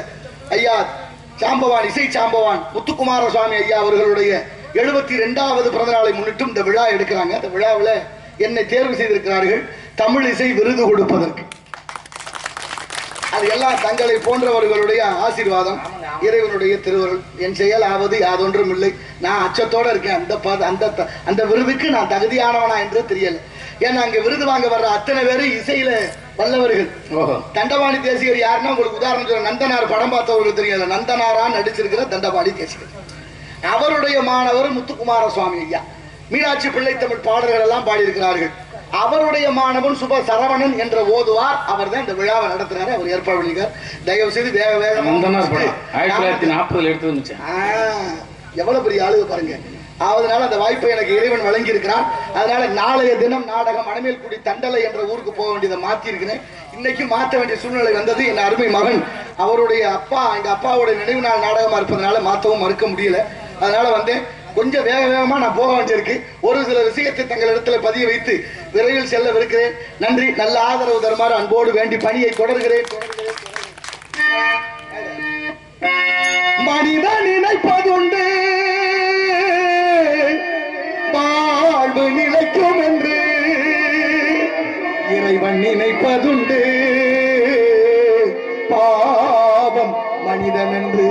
ஐயா சாம்பவான், இசை சாம்பவான் முத்துக்குமாரசுவாமி ஐயா அவர்களுடைய 72வது பிறந்த நாளை முன்னிட்டும் இந்த விழா எடுக்கிறாங்க. அந்த விழாவில் என்னை தேர்வு செய்திருக்கிறார்கள் தமிழ் இசை விருது கொடுப்பதற்கு. அது எல்லாம் தங்களை போன்றவர்களுடைய ஆசீர்வாதம், இறைவனுடைய திருவருள். என் செயல் ஆவது யாதொன்றும் இல்லை. நான் அச்சத்தோட இருக்கேன். அந்த விருதுக்கு நான் தகுதியானவனா என்று தெரியல. ஏன்னா அங்க விருது வாங்க வர்ற அத்தனை பேரும் இசையில வல்லவர்கள். தண்டபாணி தேசிகர் யாருன்னா உங்களுக்கு உதாரணம் சொல்ல, நந்தனார் படம் பார்த்தவர்களுக்கு தெரியல. நந்தனாரா நடிச்சிருக்கிற தண்டபாணி தேசிகர், அவருடைய மாணவர் முத்துக்குமாரசுவாமி ஐயா. மீனாட்சி பிள்ளை தமிழ் பாடல்கள் எல்லாம் பாடியிருக்கிறார்கள். அவருடைய மாணவன் சுப சரவணன் என்ற ஓதுவார், அவர் தான் இந்த விழாவை நடத்துறாரு. அவர் ஏற்பாடு பண்ணிருக்கார். தயவு செய்து வேக வேக 1940 எடுத்து எவ்வளவு பெரிய ஆளுக பாருங்க. அதனால அந்த வாய்ப்பை எனக்கு இறைவன் வழங்கி இருக்கிறான். அதனால நாளைய தினம் நாடகம் மணமேல்குடி தண்டலை என்ற ஊருக்கு போக வேண்டியதை மாத்தி இருக்கிறேன். இன்னைக்கு மாற்ற வேண்டிய சூழ்நிலை வந்தது. என் அருமை மகன் அவருடைய அப்பா, எங்க அப்பாவுடைய நினைவு நாள் நாடகமா இருப்பதனால மாற்றவும் மறுக்க முடியல. அதனால வந்தேன். கொஞ்சம் வேக வேகமா நான் போக வேண்டியிருக்கு. ஒரு சில விஷயத்தை தங்களிடத்துல பதிய வைத்து விரைவில் செல்லவிருக்கிறேன். நன்றி. நல்ல ஆதரவு தருமாறு அன்போடு வேண்டி பணியை தொடர்கிறேன். மனிதன் நினைப்பதுண்டு வாழ்வு நிலைக்கும் என்று இறைவன் நினைப்பதுண்டு பாவம் மனிதன் என்று.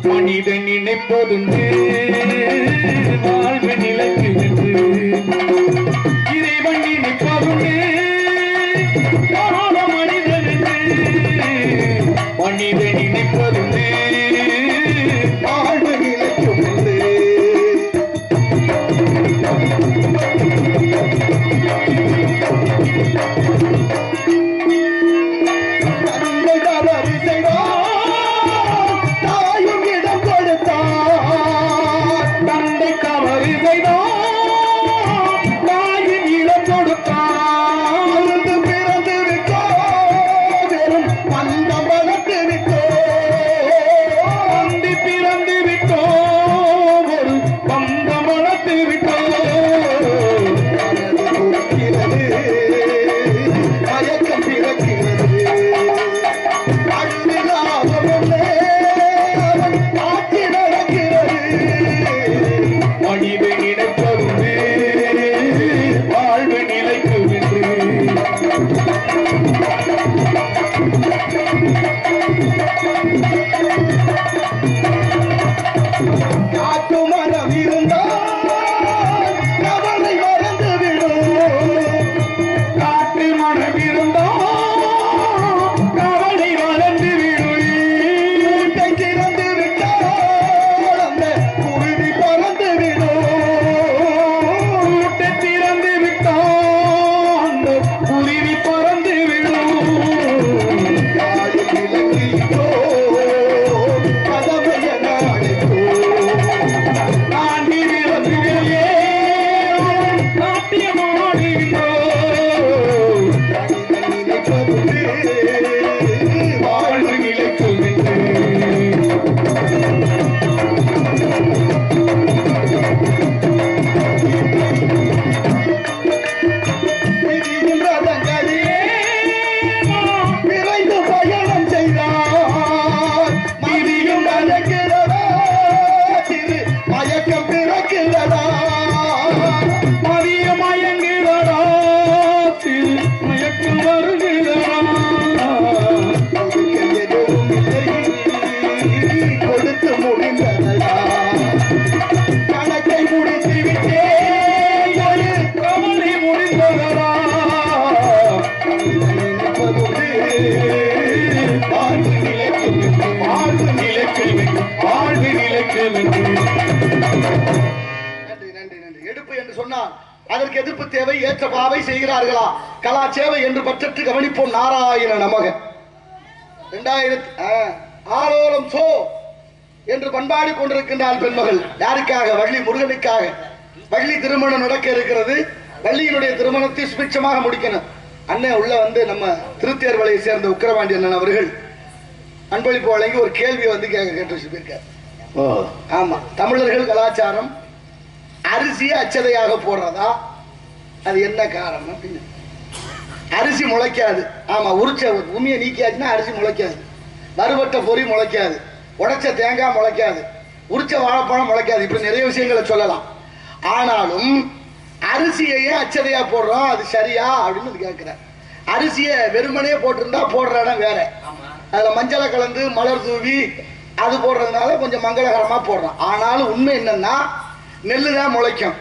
மனிதன் நினைப்பதுண்டு வாழ்வு நிலைக்கு என்று. இறைவன் நினைப்பதுண்டு பாவம் மனிதன் என்று. மனிதன் நினைப்பதுண்டு வாழ்வு நிலைக்கும் என்று. அதற்கு எதிர்ப்பு தேவை ஏற்ற பாவை செய்கிறார்களா கலா சேவை என்று பற்றற்று கவனிப்போம். நாராயண நமக. 2006 சோ என்று பண்பாடி கொண்டிருக்கின்றால் பெண்மகள். யாருக்காக? வள்ளி முருகனுக்காக. வள்ளி திருமணம் நடக்க இருக்கிறது. வள்ளியினுடைய திருமணத்தை சுபிட்சமாக முடிக்கணும். அண்ணன் உள்ள வந்து நம்ம திருத்தேர்வலையை சேர்ந்த உக்கிரவாண்டி அண்ணன் அவர்கள் அன்பளிப்பு வழங்கி ஒரு கேள்வியை வந்து கேட்டு வச்சிருக்காரு. ஆமா, தமிழர்கள் கலாச்சாரம் அரிசியை அச்சதையாக போடுறதா, அது என்ன காரணம் அப்படின்னு. அரிசி முளைக்காது. ஆமா, உரிச்ச உமியை நீக்கியாச்சுன்னா அரிசி முளைக்காது. வறுவட்ட பொறி முளைக்காது. உடைச்ச தேங்காய் முளைக்காது. உரிச்ச வாழைப்பழம் முளைக்காது. இப்படி நிறைய விஷயங்களை சொல்லலாம். ஆனாலும் அரிசியையே அச்சதையா போடுறோம், அது சரியா அப்படின்னு கேட்கிறேன். அரிசியை வெறுமனே போட்டிருந்தா போடுற இடம் வேற. அதுல மஞ்சளை கலந்து மலர் தூவி அது போடுறதுனால கொஞ்சம் மங்களகரமா போடுறோம். ஆனாலும் உண்மை என்னன்னா நெல்லு தான் முளைக்கும்.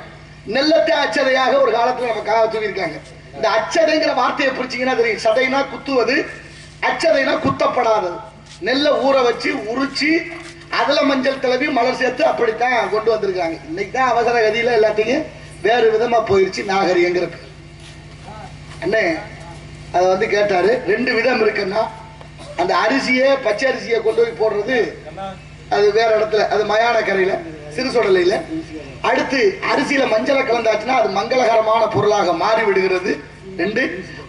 நெல்லத்தை அச்சதையாக ஒரு காலத்துல நம்ம காக தூவிருக்காங்க. இந்த அச்சதைங்கிற வார்த்தையை பிடிச்சிங்கன்னா தெரியும். சதைனா குத்துவது, அச்சதைனா குத்தப்படாதது. நெல்லை ஊற வச்சு உரிச்சு அதுல மஞ்சள் தடவி மலர் சேர்த்து அப்படித்தான் கொண்டு வந்திருக்காங்க. இன்னைக்கு தான் அவசர கதியில எல்லாத்தையும் வேறு விதமா போயிருச்சு நாகரிகங்கிற பேர். அண்ணே அதை வந்து கேட்டாரு. 2 விதம் இருக்குன்னா, அந்த அரிசியை பச்சை அரிசியை கொண்டு போய் போடுறது அது வேற இடத்துல, அது மயான கரையில சிறு சொடலையில. அடுத்து அரிசியில மஞ்சளை கலந்தாச்சுன்னா அது மங்களகரமான பொருளாக மாறி விடுகிறது. 2,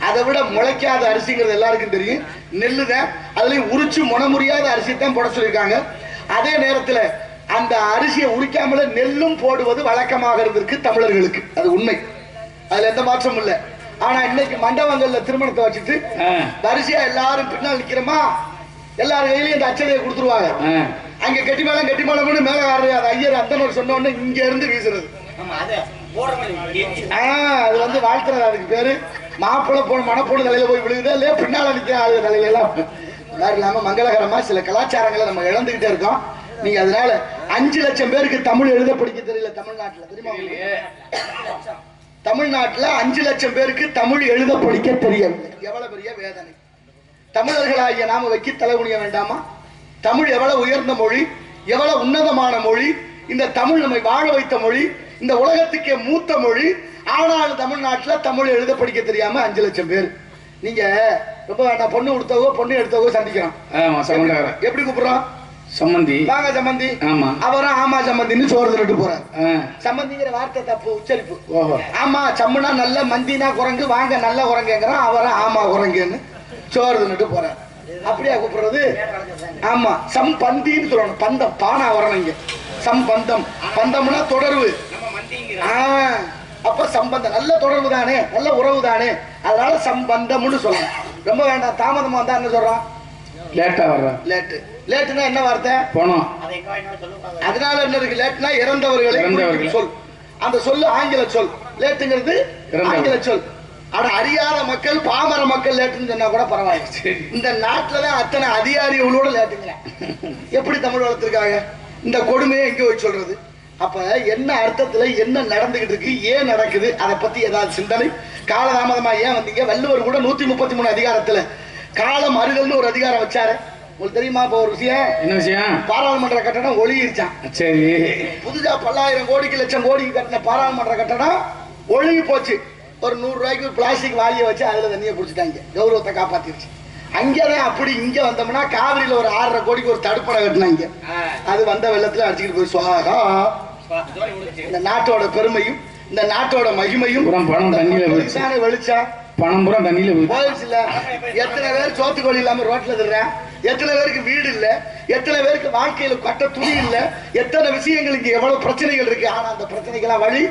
அதை விட முளைக்காத அரிசிங்கிறது எல்லாருக்கும் தெரியும், நெல்லு தான். அதுலயும் உரிச்சு முனமுறியாத அரிசி தான் போட சொல்லியிருக்காங்க. அதே நேரத்துல அந்த அரிசியை உரிக்காமல நெல்லும் போடுவது வழக்கமாக இருந்திருக்கு தமிழர்களுக்கு. அது உண்மை, அதுல எந்த மாற்றமும் இல்லை. ஆனா இன்னைக்கு மண்டபங்கள்ல திருமணத்தை வச்சுட்டு வரிசையா எல்லாரும் பின்னால் நிக்கிறோமா, எல்லாரும் கையிலையும் இந்த அச்சதையை கொடுத்துருவாங்க. அங்க கெட்டி மேளம் மேல ஆடுறது. அது ஐயர் அந்தனர் சொன்ன உடனே இங்க இருந்து வீசுறது. அது வந்து வாழ்த்துறது. அதுக்கு பேரு மாப்பிள்ளை பொண்ணு மணப்பொண்ணு தலையில போய் விழுகுதா இல்லையா பின்னால நிக்கிற ஆளு தலையில எல்லாம் வேற இல்லாம மங்களகரமா சில கலாச்சாரங்களை நம்ம இழந்துகிட்டே இருக்கோம். நீங்க அதனால 5 லட்சம் பேருக்கு தமிழ் எழுத படிக்க தெரியல தமிழ்நாட்டுல, தெரியுமா? தமிழ்நாட்டுல 5 லட்சம் பேருக்கு தமிழ் எழுத படிக்க தெரியவில்லை. எவ்வளவு பெரிய வேதனை! தமிழர்களாகிய நாம வைக்க தலைகுனிய வேண்டாமா? தமிழ் எவ்வளவு உயர்ந்த மொழி, எவ்வளவு உன்னதமான மொழி, இந்த தமிழ் நம்மை வாழ வைத்த மொழி, இந்த உலகத்துக்கே மூத்த மொழி. ஆனாலும் தமிழ்நாட்டுல தமிழ் எழுத படிக்க தெரியாம 5 லட்சம் பேர். நீங்க ரொம்ப வேண்டாம், பொண்ணு கொடுத்தவோ பொண்ணு எடுத்தவோ சந்திக்கிறோம். எப்படி கூப்பிடுறோம்? சம்மந்தி. வாங்க சம்மந்தி. ஆமா. அவரும் ஆமா சம்மந்தின்னு சோறு திரட்டு போறாரு. சம்மந்திங்கிற வார்த்தை தப்பு, உச்சரிப்பு. ஆமா சம்முனா நல்ல, மந்தினா குரங்கு, வாங்க நல்ல குரங்குங்கிறான். அவரும் ஆமா குரங்குன்னு சோறு திரட்டு போறாரு. அப்படியா கூப்பிடுறது? ஆமா சம்பந்தின்னு சொல்லணும். பந்தம் பானா வரணும் இங்க. சம்பந்தம், பந்தம்னா தொடர்பு. அப்ப சம்பந்தம் நல்ல தொடர்பு தானே, நல்ல உறவு தானே, அதனால சம்பந்தம்னு சொல்லணும். ரொம்ப வேண்டாம், தாமதமா வந்தா என்ன சொல்றான்? லேட்டா வர்றான். லேட்டுனா என்ன வார்த்தை? போனோம். அதனால என்ன இருக்கு? லேட்னா இறந்தவர்களை சொல். அந்த சொல்லு ஆங்கில சொல். லேட்டுங்கிறது ஆங்கில சொல். ஆனா அறியாத மக்கள், பாமர மக்கள் லேட்டுன்னு சொன்னா கூட பரவாயில்லை. இந்த நாட்டுலதான் அத்தனை அதிகாரிகளோட லேட்டுங்களா? எப்படி தமிழ் வளர்த்திருக்காங்க? இந்த கொடுமையை எங்க போய் சொல்றது? அப்ப என்ன அர்த்தத்துல என்ன நடந்துகிட்டு இருக்கு, ஏன் நடக்குது, அதை பத்தி ஏதாவது சிந்தனை? காலதாமதமா ஏன் வந்தீங்க? வள்ளுவர் கூட 133 அதிகாரத்துல காலம் அறிதல்னு ஒரு அதிகாரம் வச்சாரு. உங்களுக்கு தெரியுமா? இப்ப ஒரு விஷயம். என்ன விஷயம்? பாராளுமன்ற கட்டணம் ஒழுகிருச்சான். சரி. புதுசா பல்லாயிரம் கோடிக்கு லட்சம் கோடிக்கு கட்டின பாராளுமன்ற கட்டணம் ஒழுகி போச்சு. ஒரு 100 ரூபாய்க்கு பிளாஸ்டிக் வாளியை வச்சு அதுல தண்ணியை குடிச்சிட்டாங்க. கௌரவத்தை காப்பாத்திருச்சு. அங்கதான் அப்படி இங்க வந்தோம்னா காவிரியில ஒரு 6.5 கோடிக்கு ஒரு தடுப்பணை கட்டினாங்க. அது வந்த வெள்ளத்துல அடிச்சுக்கிட்டு போய் சுவாகா. இந்த நாட்டோட பெருமையும் இந்த நாட்டோட மகிமையும் வெளிச்சா பணம் பூரா தண்ணியில போயிடுச்சு. இல்ல எத்தனை பேர் சோத்துக்கோழி இல்லாம ரோட்ல திடுறேன், எத்தனை பேருக்கு வீடு இல்ல, எத்தனை பேருக்கு வாழ்க்கையில கட்ட துணி இல்ல, எத்தனை விஷயங்கள் இங்க எவ்வளவு பிரச்சனைகள் இருக்கு. ஆனா அந்த பிரச்சனைகள்லாம் வழி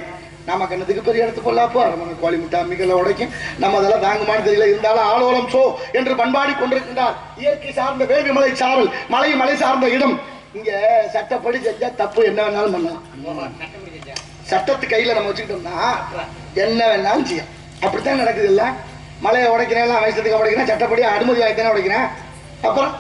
நம்ம கண்ணத்துக்கு பெரிய இடத்து போலாப்போ அரமணை கோழி முட்டை அம்மிகளை உடைக்கும். நம்ம அதெல்லாம் தாங்குமான்னு தெரியல. இருந்தாலும் ஆலோலம் சோ என்று பண்பாடி கொண்டிருக்கின்றார். இயற்கை சார்ந்த வேள்வி மலை சாரல், மலை சார்ந்த இடம். இங்க சட்டப்படி செஞ்சா தப்பு என்ன வேணாலும் பண்ணலாம். சட்டத்து கையில நம்ம வச்சுக்கிட்டோம்னா என்ன வேணாலும் செய்யும். அப்படித்தான் நடக்குது. இல்ல மலையை உடைக்கிறேன், வயசத்துக்கு உடைக்கிறேன், சட்டப்படி அனுமதி வாங்கித்தானே உடைக்கிறேன். அப்புறம்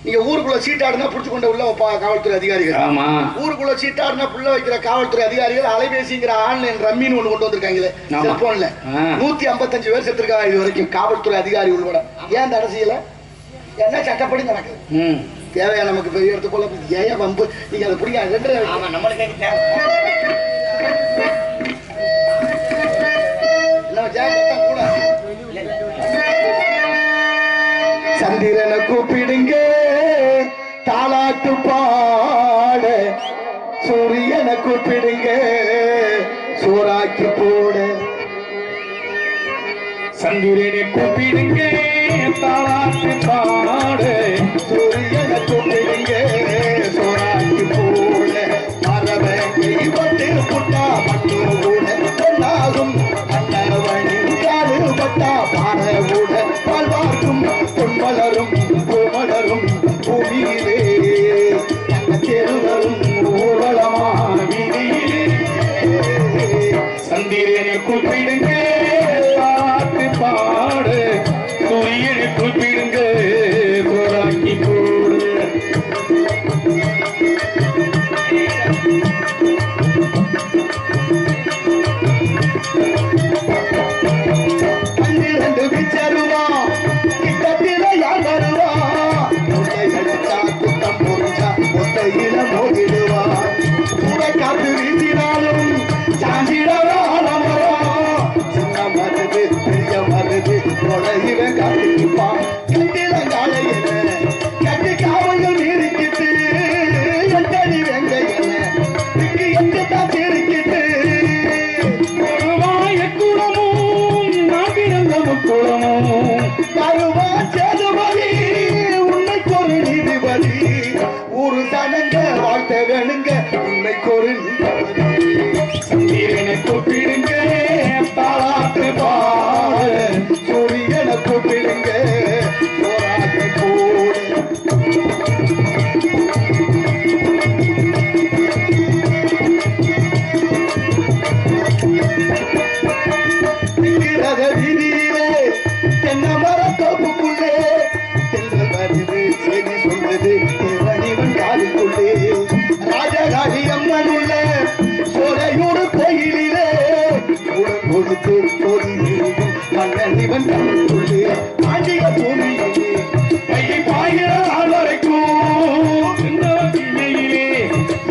நீங்க ஊருக்குள்ள சீட்டாடுனா புடிச்சு கொண்ட உள்ள காவல்துறை அதிகாரிகள். ஆமா. ஊருக்குள்ள சீட்டாடுனா புள்ள வைக்கிற காவல்துறை அதிகாரிகள் அலைபேசிங்கிற ஆன்லைன் ரம்மின்னு ஒண்ணு கொண்டு வந்திருக்காங்களே செல்போன்ல. 155 பேர் செத்துருக்காங்க இது வரைக்கும், காவல்துறை அதிகாரி உள்பட. ஏன் அந்த அரசியல? என்ன சட்டப்படி நடக்குது. தேவையா நமக்கு பெரிய இடத்து போல ஏன் வம்பு? நீங்க அதை பிடிக்காது. சந்திரனை கூப்பிடுங்க தாலாட்டு பாட, சூரியனை கூப்பிடுங்க சூறாக்கி போட. சந்திரனை கூப்பிடுங்க தாலாட்டு பாட, சூரியனை கூப்பிடுங்க சூறாக்கி போட. மரபை கைப்பட்டு புட்டா மட்டும் கூட பொன்னாகும், அண்ணவனின் காடு பட்டா பாட கூட வாழ்வார்க்கும் பொன்மலரும் பூமலரும் பூமியிலே தெருவரும் ஊர்வலமான வீதியிலே. சந்திரனை கூப்பிடுங்க பாட்டு பாடு, சூரியனை கூப்பிடுங்க போராக்கி போடு. சந்திரனை கூப்பிடுங்க தாலாட்டு பாட, சூரியனை கூப்பிடுங்க போராட்ட போடு. காளியம்மன் உள்ள சோலையூர் கோயிலிலே உடன் கொடுத்து கோயிலும் மன்னனிவன் உள்ளே ஆண்டிய பூமியிலே கையை பாயிர நாள் வரைக்கும் இந்த இணையிலே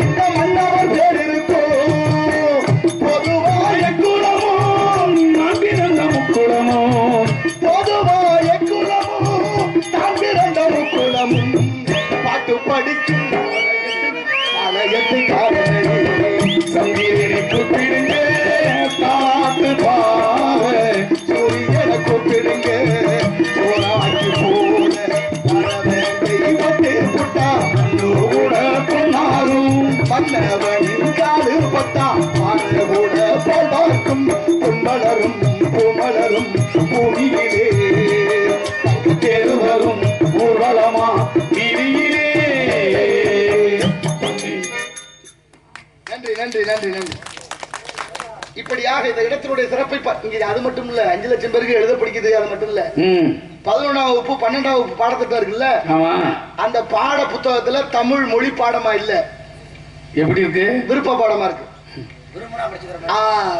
இந்த மன்னவர் பேர் இருக்கும் பொதுவாய குலமோ நான் பிறந்த முக்குளமோ பொதுவாய குலமோ தான் பிறந்த முக்குளமும் பாட்டு படிக்கும் ஆலயத்தை காரணே சங்கீதனை கூப்பிடுங்க காத்து பாவ சூரியனை கூப்பிடுங்க போராக்கி போன தெய்வத்தை புட்டா கூட பொன்னாரும் மன்னவனின் காடு பட்டா ஆன கூட போல்வார்க்கும் பொன்மலரும் பூமலரும் பூமியிலே தேர் வரும் ஊர்வலமா வீதியிலே. நன்றி நன்றி நன்றி நன்றி. இப்படியாக இந்த இடத்தினுடைய சிறப்பை இங்க அது மட்டும் இல்ல 5 லட்சம் பேருக்கு எழுத படிக்குது அது மட்டும் இல்ல 11ஆம் வகுப்பு 12ஆம் வகுப்பு பாடத்திட்டம் இருக்குல்ல அந்த பாட புத்தகத்துல தமிழ் மொழி பாடமா இல்ல எப்படி இருக்கு விருப்ப பாடமா இருக்கு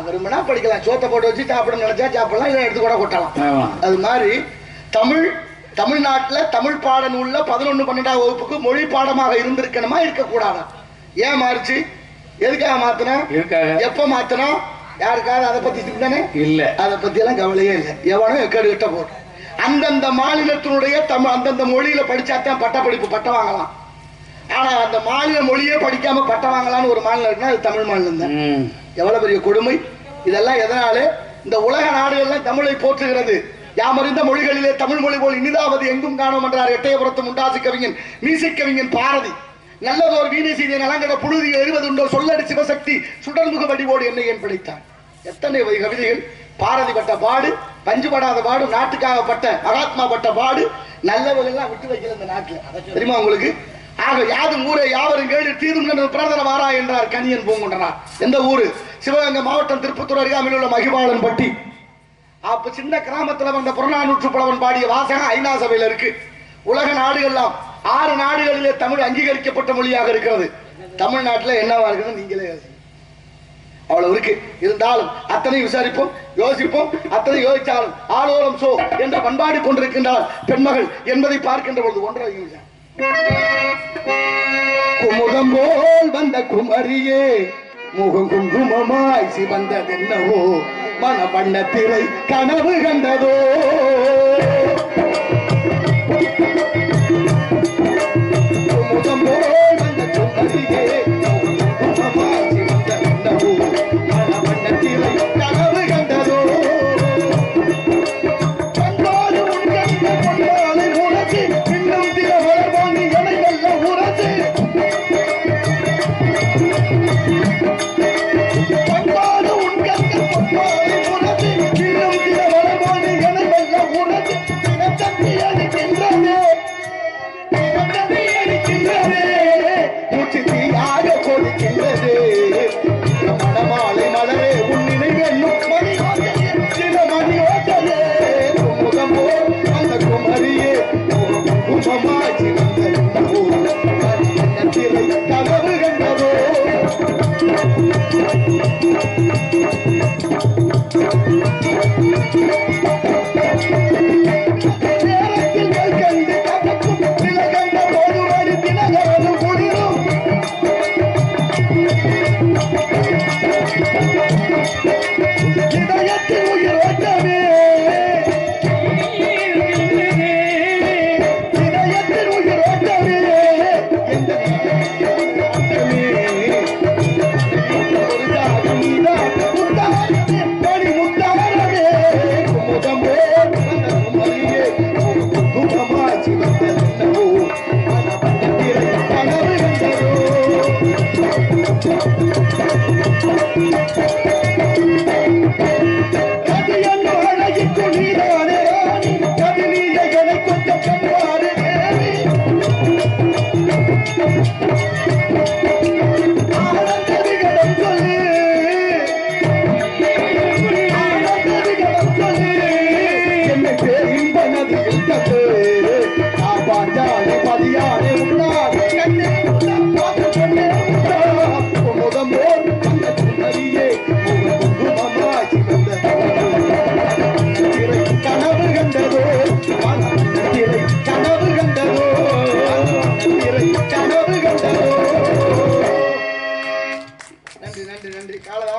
விரும்பினா படிக்கலாம் சோத்த போட்டு வச்சு சாப்பிட நினைச்சா சாப்பிடலாம் இல்ல எடுத்து கூட கொட்டலாம் அது மாதிரி தமிழ்நாட்டுல தமிழ் பாட நூல்ல 11 12ஆம் வகுப்புக்கு மொழி பாடமாக இருந்திருக்கணுமா இருக்கக்கூடாதா ஏன் மாறுச்சு எதுக்காக மாத்தணும் எப்ப மாத்தணும் யாருக்காவது அதை பத்தி சிந்தனை இல்ல அதை பத்தி எல்லாம் கவலையே இல்லை எவனோ எக்கடு கிட்ட போட்டு அந்தந்த மாநிலத்தினுடைய அந்தந்த மொழியில படிச்சாத்தான் பட்டப்படிப்பு பட்டம் வாங்கலாம் ஆனா அந்த மாநில மொழியே படிக்காம பட்டம் வாங்கலாம்னு ஒரு மாநிலம் இருக்குன்னா அது தமிழ் மாநிலம் தான் எவ்வளவு பெரிய கொடுமை இதெல்லாம் எதனால இந்த உலக நாடுகள்லாம் தமிழை போற்றுகிறது யாமறிந்த மொழிகளிலே தமிழ் மொழி போல் இனிதாவது எங்கும் காணோம் என்றார் எட்டயபுரத்து முண்டாசி கவிஞன் மீசை கவிஞன் பாரதி நல்லதோர் வீணை செய்த நலங்கட புழுதி எறிவதுண்டோ சொல்லடி சிவசக்தி சுடர்முக வடிவோடு என்னை ஏன் பிடித்தான் எத்தனை கவிதைகள் பாரதி பட்ட பாடு பஞ்சுபடாத பாடு நாட்டுக்காக பட்ட மகாத்மா பட்ட பாடு நல்லவர்கள்லாம் விட்டு வைக்கல இந்த நாட்டுல தெரியுமா உங்களுக்கு ஆக யாதும் ஊரே யாவரும் கேடு தீரும் பிரதன வாரா என்றார் கனியன் பூங்குன்றனார் எந்த ஊரு சிவகங்கை மாவட்டம் திருப்பத்தூர் அருகாமையில் உள்ள மகிபாலன் பட்டி அப்ப சின்ன கிராமத்துல வந்த புறநானூற்று புலவன் பாடிய வாசகம் ஐநா சபையில இருக்கு உலக நாடுகள்லாம் 6 நாடுகளிலே தமிழ் அங்கீகரிக்கப்பட்ட மொழியாக இருக்கிறது தமிழ்நாட்டுல என்னவா இருக்குன்னு நீங்களே அவ்வளவு இருக்கு இருந்தாலும் அத்தனை விசாரிப்போம் யோசிப்போம் அத்தனை யோசிச்சாலும் ஆலோலம் சோ என்ற பண்பாடு கொண்டிருக்கின்றார் பெண்மகள் என்பதை பார்க்கின்ற பொழுது ஒன்றை குமுதம் போல் வந்த குமரியே முகம் குங்குமமாய் சிவந்ததென்னவோ மன வண்ண திரை கனவு கண்டதோ குமுதம் போல் வந்த குமரியே குங்குமமாய் சிவந்ததென்னவோ மன வண்ண திரை கனவு கண்டதோ கண்டாறு உன் கண்ட கொண்டாலை உனக்கு இன்னும் திற வளர்வாங்கி எனை வெல்ல உரசு கண்டாறு உன் கண்ட கொண்டாலை உனக்கு இன்னும் திற வளர்வாங்கி எனை வெல்ல உரசு தினத்தந்தி அடிக்கின்றதே மூச்சு தீயா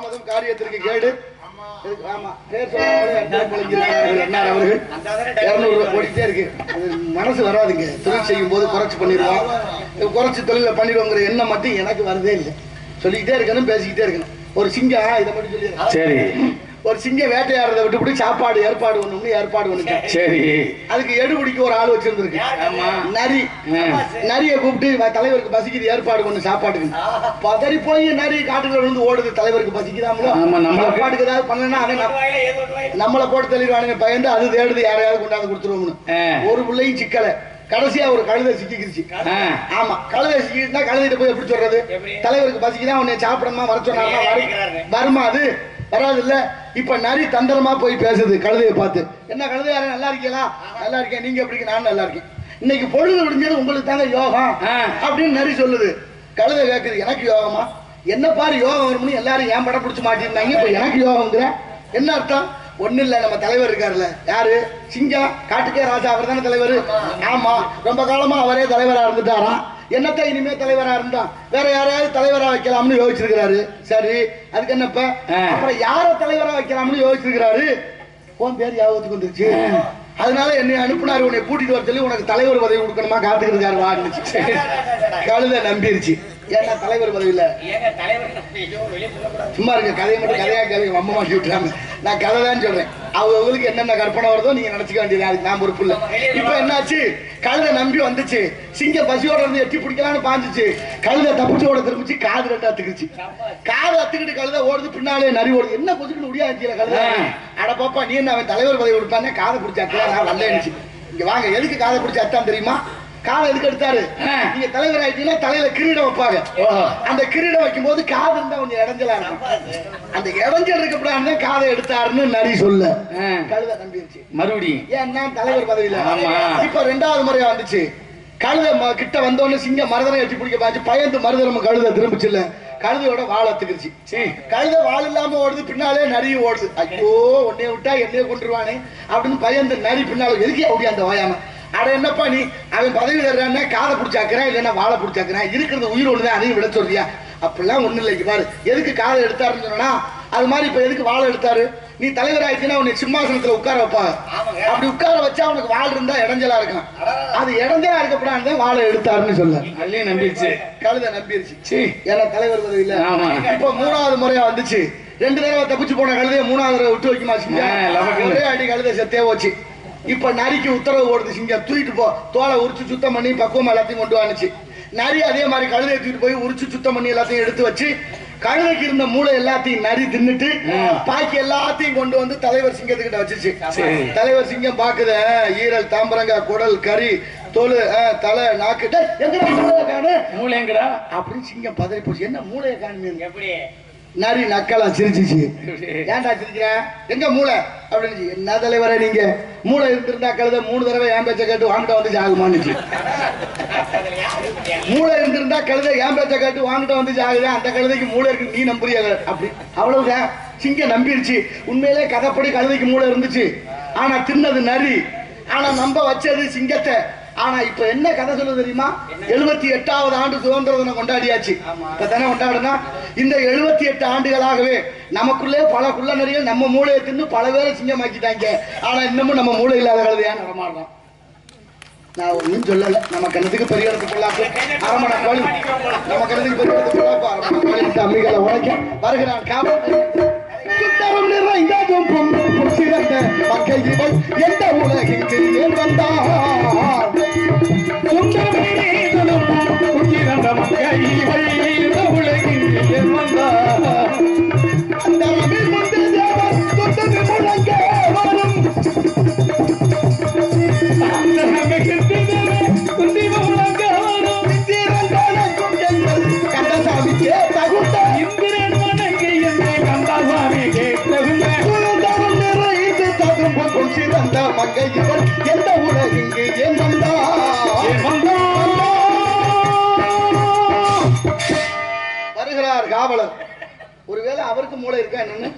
தாமதம் காரியத்திற்கு கேடு. ஆமா பேர் சொன்னார் அவர்கள் 200 ஓடிட்டே இருக்கு. அது மனசு வராதுங்க. தொழில் செய்யும் போது குறைச்சு பண்ணிடுவோம், குறைச்சு தொழில பண்ணிடுவோங்கிற எண்ணம் மட்டும் எனக்கு வரதே இல்லை. சொல்லிக்கிட்டே இருக்கணும், பேசிக்கிட்டே இருக்கணும். ஒரு சிங்கம் இதை மட்டும் சொல்லி சரி, ஒரு சிங்க வேட்டையாடுறதை விட்டுப்படி சாப்பாடு ஏற்பாடு ஒண்ணு சரி. அதுக்கு எடுபிடிக்க ஒரு ஆள் வச்சிருந்திருக்கு. நரி நரிய கூப்பிட்டு தலைவருக்கு பசிக்குது ஏற்பாடு பண்ணு சாப்பாட்டுக்கு. பதறி போய் நரி காட்டுக்குள்ள விழுந்து ஓடுது. தலைவருக்கு பசிக்குதாமோ சாப்பாட்டுக்கு ஏதாவது பண்ணா நம்மளை போட்டு தெளிவானுங்க பயந்து அது தேடுது யாரையாவது கொண்டாந்து கொடுத்துருவோம்னு. ஒரு பிள்ளையும் சிக்கல. கடைசியா ஒரு கழுதை சிக்கிருச்சு. ஆமா, கழுதை சிக்கிருந்தா கழுதைட்டு போய் எப்படி சொல்றது? தலைவருக்கு பசிக்குதான் உன்னை சாப்பிடணுமா வர சொன்னாங்க. வருமா? அது வராது இல்ல. இப்ப நரி தந்திரமா போய் பேசுது கழுதையை பார்த்து. என்ன கழுதையார நல்லா இருக்கீங்களா? நல்லா இருக்கேன். நீங்க எப்படி? நான் நல்லா இருக்கேன். இன்னைக்கு பொழுது விடிஞ்சது உங்களுக்கு தாங்க யோகம் அப்படின்னு நரி சொல்லுது. கழுதை கேக்குது, எனக்கு யோகமா? என்ன பாரு யோகம் வரும்னு எல்லாரும் ஏன் படம் பிடிச்சு மாட்டிருந்தாங்க. இப்ப எனக்கு யோகம்ங்கிற என்ன அர்த்தம்? ஒண்ணு இல்ல, நம்ம தலைவர் இருக்காருல்ல, யாரு? சிங்கம், காட்டுக்கே ராஜா. அவர் தானே தலைவர். ஆமா, ரொம்ப காலமா அவரே தலைவரா இருந்துட்டாராம். என்னத்த இனிமே தலைவரா இருந்தா வேற யாரையாவது தலைவரா வைக்கலாம்னு யோசிச்சிருக்கிறாரு. சரி, அதுக்கு என்னப்ப அப்புறம் யார தலைவரா வைக்கலாம்னு யோசிச்சிருக்கிறாரு. உன் பேர் யாபத்துக்கு வந்துருச்சு. அதனால என்னை அனுப்புனாரு, உன்னை கூட்டிட்டு வர சொல்லி உனக்கு தலைவர் பதவி கொடுக்கணுமா காத்துக்கிட்டு வாங்கிச்சு. கழுதை நம்பிருச்சு. ஏன்னா தலைவர் பதவியில சும்மா இருக்க கதையை மட்டும் கதையா கேளுங்க. அம்மா மாட்டி விட்டுறாங்க. நான் கதை தான் சொல்றேன். அவங்களுக்கு என்னென்ன கற்பனை வருதோ நீங்க நினைச்சுக்க வேண்டியது. அதுக்கு நான் பொறுப்பு இல்லை. இப்ப என்னாச்சு? கழுதை நம்பி வந்துச்சு. சிங்கம் பசியோட இருந்து எட்டி பிடிக்கலான்னு பாஞ்சிச்சு. கழுதை தப்பிச்சோட திரும்பிச்சு. காது ரெண்டு அத்துக்குச்சு. காது அத்துக்கிட்டு கழுதை ஓடுது. பின்னாலே நரி ஓடுது. என்ன கொஞ்சம் முடியா இருக்கீங்க கழுதை? அட பாப்பா, நீ என்ன அவன் தலைவர் பதவி கொடுப்பானே காதை பிடிச்சா நான் வரலன்னுச்சு. இங்க வாங்க, எதுக்கு காதை பிடிச்சா அத்தான் தெரியுமா? காதை எதுக்கு எடுத்தாரு? நீங்க தலைவர் ஆயிட்டீங்கன்னா தலையில கிரீடம் வைப்பாங்க. அந்த கிரீடம் வைக்கும் போது காது இருந்தா கொஞ்சம் இடைஞ்சலா இருக்கும். அந்த இடைஞ்சல் இருக்கப்படாது காதை எடுத்தாருன்னு நரி சொல்ல கழுதை நம்பிருச்சு. மறுபடியும் ஏன்னா தலைவர் பதவியில. இப்ப 2வது முறையா வந்துச்சு. கழுதை கிட்ட வந்தோன்னு சிங்கம் மருதனை எட்டி பிடிக்க பாச்சு. பயந்து மருதனம் கழுதை திரும்பிச்சு இல்ல. கழுதையோட வாழை அத்துக்கிருச்சு. கழுதை வாழ் இல்லாம ஓடுது. பின்னாலே நரியும் ஓடுது. ஐயோ, உன்னைய விட்டா என்னைய கொண்டுருவானே அப்படின்னு பயந்து நரி பின்னால எதுக்கே ஓடி அந்த வாயாம. அட என்னப்பா நீ அவன் பதவி தர்றான்னா காதை பிடிச்சாக்குறேன் இல்லைன்னா வாழை பிடிச்சாக்குறேன். இருக்கிறது உயிர் ஒண்ணுதான், அதையும் விட சொல்றியா? அப்படிலாம் ஒண்ணு இல்லை. பாரு, எதுக்கு காதை எடுத்தாருன்னு சொன்னா அது மாதிரி இப்ப எதுக்கு வாழை எடுத்தாரு? நீ தலைவர் ஆயிடுச்சுன்னா உன்னை சிம்மாசனத்துல உட்கார வைப்பாங்க. அப்படி உட்கார வச்சா உனக்கு வாழ் இருந்தா இடைஞ்சலா இருக்கும். அது இடைஞ்சலா இருக்கப்படாது வாழை எடுத்தாருன்னு சொல்ல நம்பிருச்சு. கழுதை நம்பிருச்சு. ஏன்னா தலைவர் பதவி இல்ல. இப்ப 3வது முறையா வந்துச்சு. 2 தடவை தப்பிச்சு போன கழுதைய 3வது தடவை விட்டு வைக்குமா சிங்கம்? ஒரே அடி கழுதை செத்தே போச்சு. இப்ப நரிக்கு உத்தரவு ஓடுது. சிங்கம் தூக்கிட்டு போ, தோலை உரிச்சு சுத்தம் பண்ணி பக்குவம் எல்லாத்தையும் கொண்டு வந்துச்சு. நரி அதே மாதிரி கழுதையை தூக்கிட்டு போய் உரிச்சு சுத்தம் பண்ணி எல்லாத்தையும் எடுத்து வச்சு கழுதைக்கு இருந்த மூளை எல்லாத்தையும் நரி தின்னுட்டு பாக்கி எல்லாத்தையும் கொண்டு வந்து தலைவர் சிங்கத்துக்கிட்ட வச்சிருச்சு. தலைவர் சிங்கம் பாக்குத ஈரல், தாம்பரங்காய், குடல், கறி, தோல், தலை, நாக்கு. மூளை எங்கடா அப்படின்னு சிங்கம் பதறி போச்சு. என்ன மூளையை காணுமே? நரி நக்கலா சிரிச்சிச்சு. ஏன்டா சிரிக்கிற? எங்க மூளை அப்படின்னு. என்ன தலைவரை நீங்க? மூளை இருந்திருந்தா கழுத 3 தடவை என் பேச்ச கேட்டு வாங்கிட்ட வந்து ஆகுமான்னு. மூளை இருந்திருந்தா கழுத என் பேச்ச கேட்டு வாங்கிட்ட வந்து ஆகுது. அந்த கழுதைக்கு மூளை இருக்கு, நீ நம்புறிய? அப்படி அவ்வளவுதான். சிங்கம் நம்பிருச்சு. உண்மையிலே கதைப்படி கழுதைக்கு மூளை இருந்துச்சு. ஆனா தின்னது நரி. ஆனா நம்ப வச்சது சிங்கத்தை. ஆனா இப்ப என்ன கதை சொல்லுது தெரியுமா? 78வது ஆண்டு சுதந்திர தினம் கொண்டாடியாச்சு. இப்பதானே கொண்டாடுனா. இந்த 78 ஆண்டுகளாகவே நமக்குள்ளே பல குள்ள நரிகள் நம்ம மூளையை தின்னு பல பேரை சிங்கமாக்கிட்டாங்க. ஆனா இன்னமும் நம்ம மூளை இல்லாத கழுதையா நடமாடுறோம். நான் ஒன்னும் சொல்லல. நம்ம கணத்துக்கு பெரிய இடத்துக்குள்ளாப்பு அரமணை கோழி, நம்ம கணத்துக்கு பெரிய இடத்துக்குள்ளாப்பு அரமணை கோழி அம்மிகளை உழைக்க வருகிறான் காவல். சுத்தரம் நிறைந்ததும் சிறந்த மக்கள் இவள் எந்த உலகிற்கு ஏன் வந்தார்? சுத்தரம் நிறைந்ததும் சிறந்த மக்கள் இவள் எந்த உலகிற்கு ஏன் வந்தார்? அந்த அமிர் முந்தைய தேவர் சொந்தது முழங்க வரும். அந்த நகைக்கு குந்தி முழங்க வரும். இந்திரன் எங்கள் கந்தசாமிக்கே தகுந்த இந்திரன் வணங்கி என்னை கந்தசாமி கேட்கவில்லை. சிறந்த மங்கை இவள் எந்த உலகிற்கு ஏன் வருகிறார் காவலர். ஒருவேளை அவருக்கு மூளை இருக்கா என்னன்னு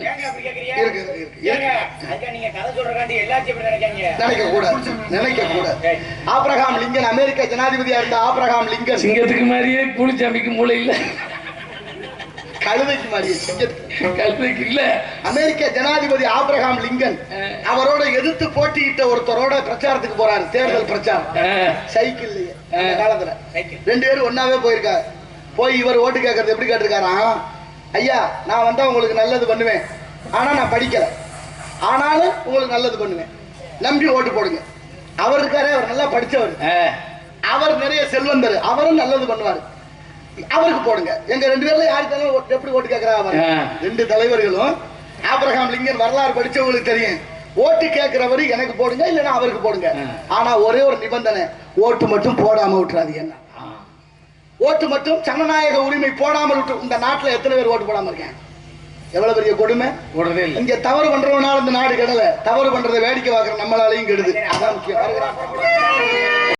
நினைக்க கூடாது. ஆபிரகாம் லிங்கன் அமெரிக்க ஜனாதிபதியா இருந்த ஆபிரகாம் லிங்கன். சிங்கத்துக்கு மாதிரியே புளிச்சாமிக்கு மூளை இல்ல. கழுதைக்கு மாதிரி கழுதைக்கு இல்ல. அமெரிக்க ஜனாதிபதி ஆபிரகாம் லிங்கன் அவரோட எதிர்த்து போட்டியிட்ட ஒருத்தரோட பிரச்சாரத்துக்கு போறாரு. தேர்தல் பிரச்சாரம் சைக்கிள் காலத்துல 2 பேரும் ஒன்னாவே போயிருக்காரு. போய் இவர் ஓட்டு கேட்கறது எப்படி கேட்டிருக்காராம், ஐயா நான் வந்தா உங்களுக்கு நல்லது பண்ணுவேன், ஆனா நான் படிக்கல, ஆனாலும் உங்களுக்கு நல்லது பண்ணுவேன், நம்பி ஓட்டு போடுங்க. அவர் இருக்காரு, அவர் நல்லா படிச்சவர், அவர் நிறைய செல்வந்தர், அவரும் நல்லது பண்ணுவாரு, அவருக்கு போடுங்க. எங்க 2 பேர்ல யாருக்கு எப்படி ஓட்டு கேட்கிறாரு. 2 தலைவர்களும் ஆபிரகாம் லிங்கன் வரலாறு படிச்சவங்களுக்கு தெரியும். ஓட்டு கேட்கிறவரு எனக்கு போடுங்க, இல்லைன்னா அவருக்கு போடுங்க. ஆனா ஒரே ஒரு நிபந்தனை, ஓட்டு மட்டும் போடாம விட்டுறாது. என்ன ஓட்டு மட்டும் ஜனநாயக உரிமை போடாமல் விட்டு. இந்த நாட்டுல எத்தனை பேர் ஓட்டு போடாம இருக்கேன்? எவ்வளவு பெரிய கொடுமை. இங்க தவறு பண்றவனால இந்த நாடு கெடல, தவறு பண்றதை வேடிக்கை பார்க்கிற நம்மளாலையும் கெடுது. அதான் முக்கியம்.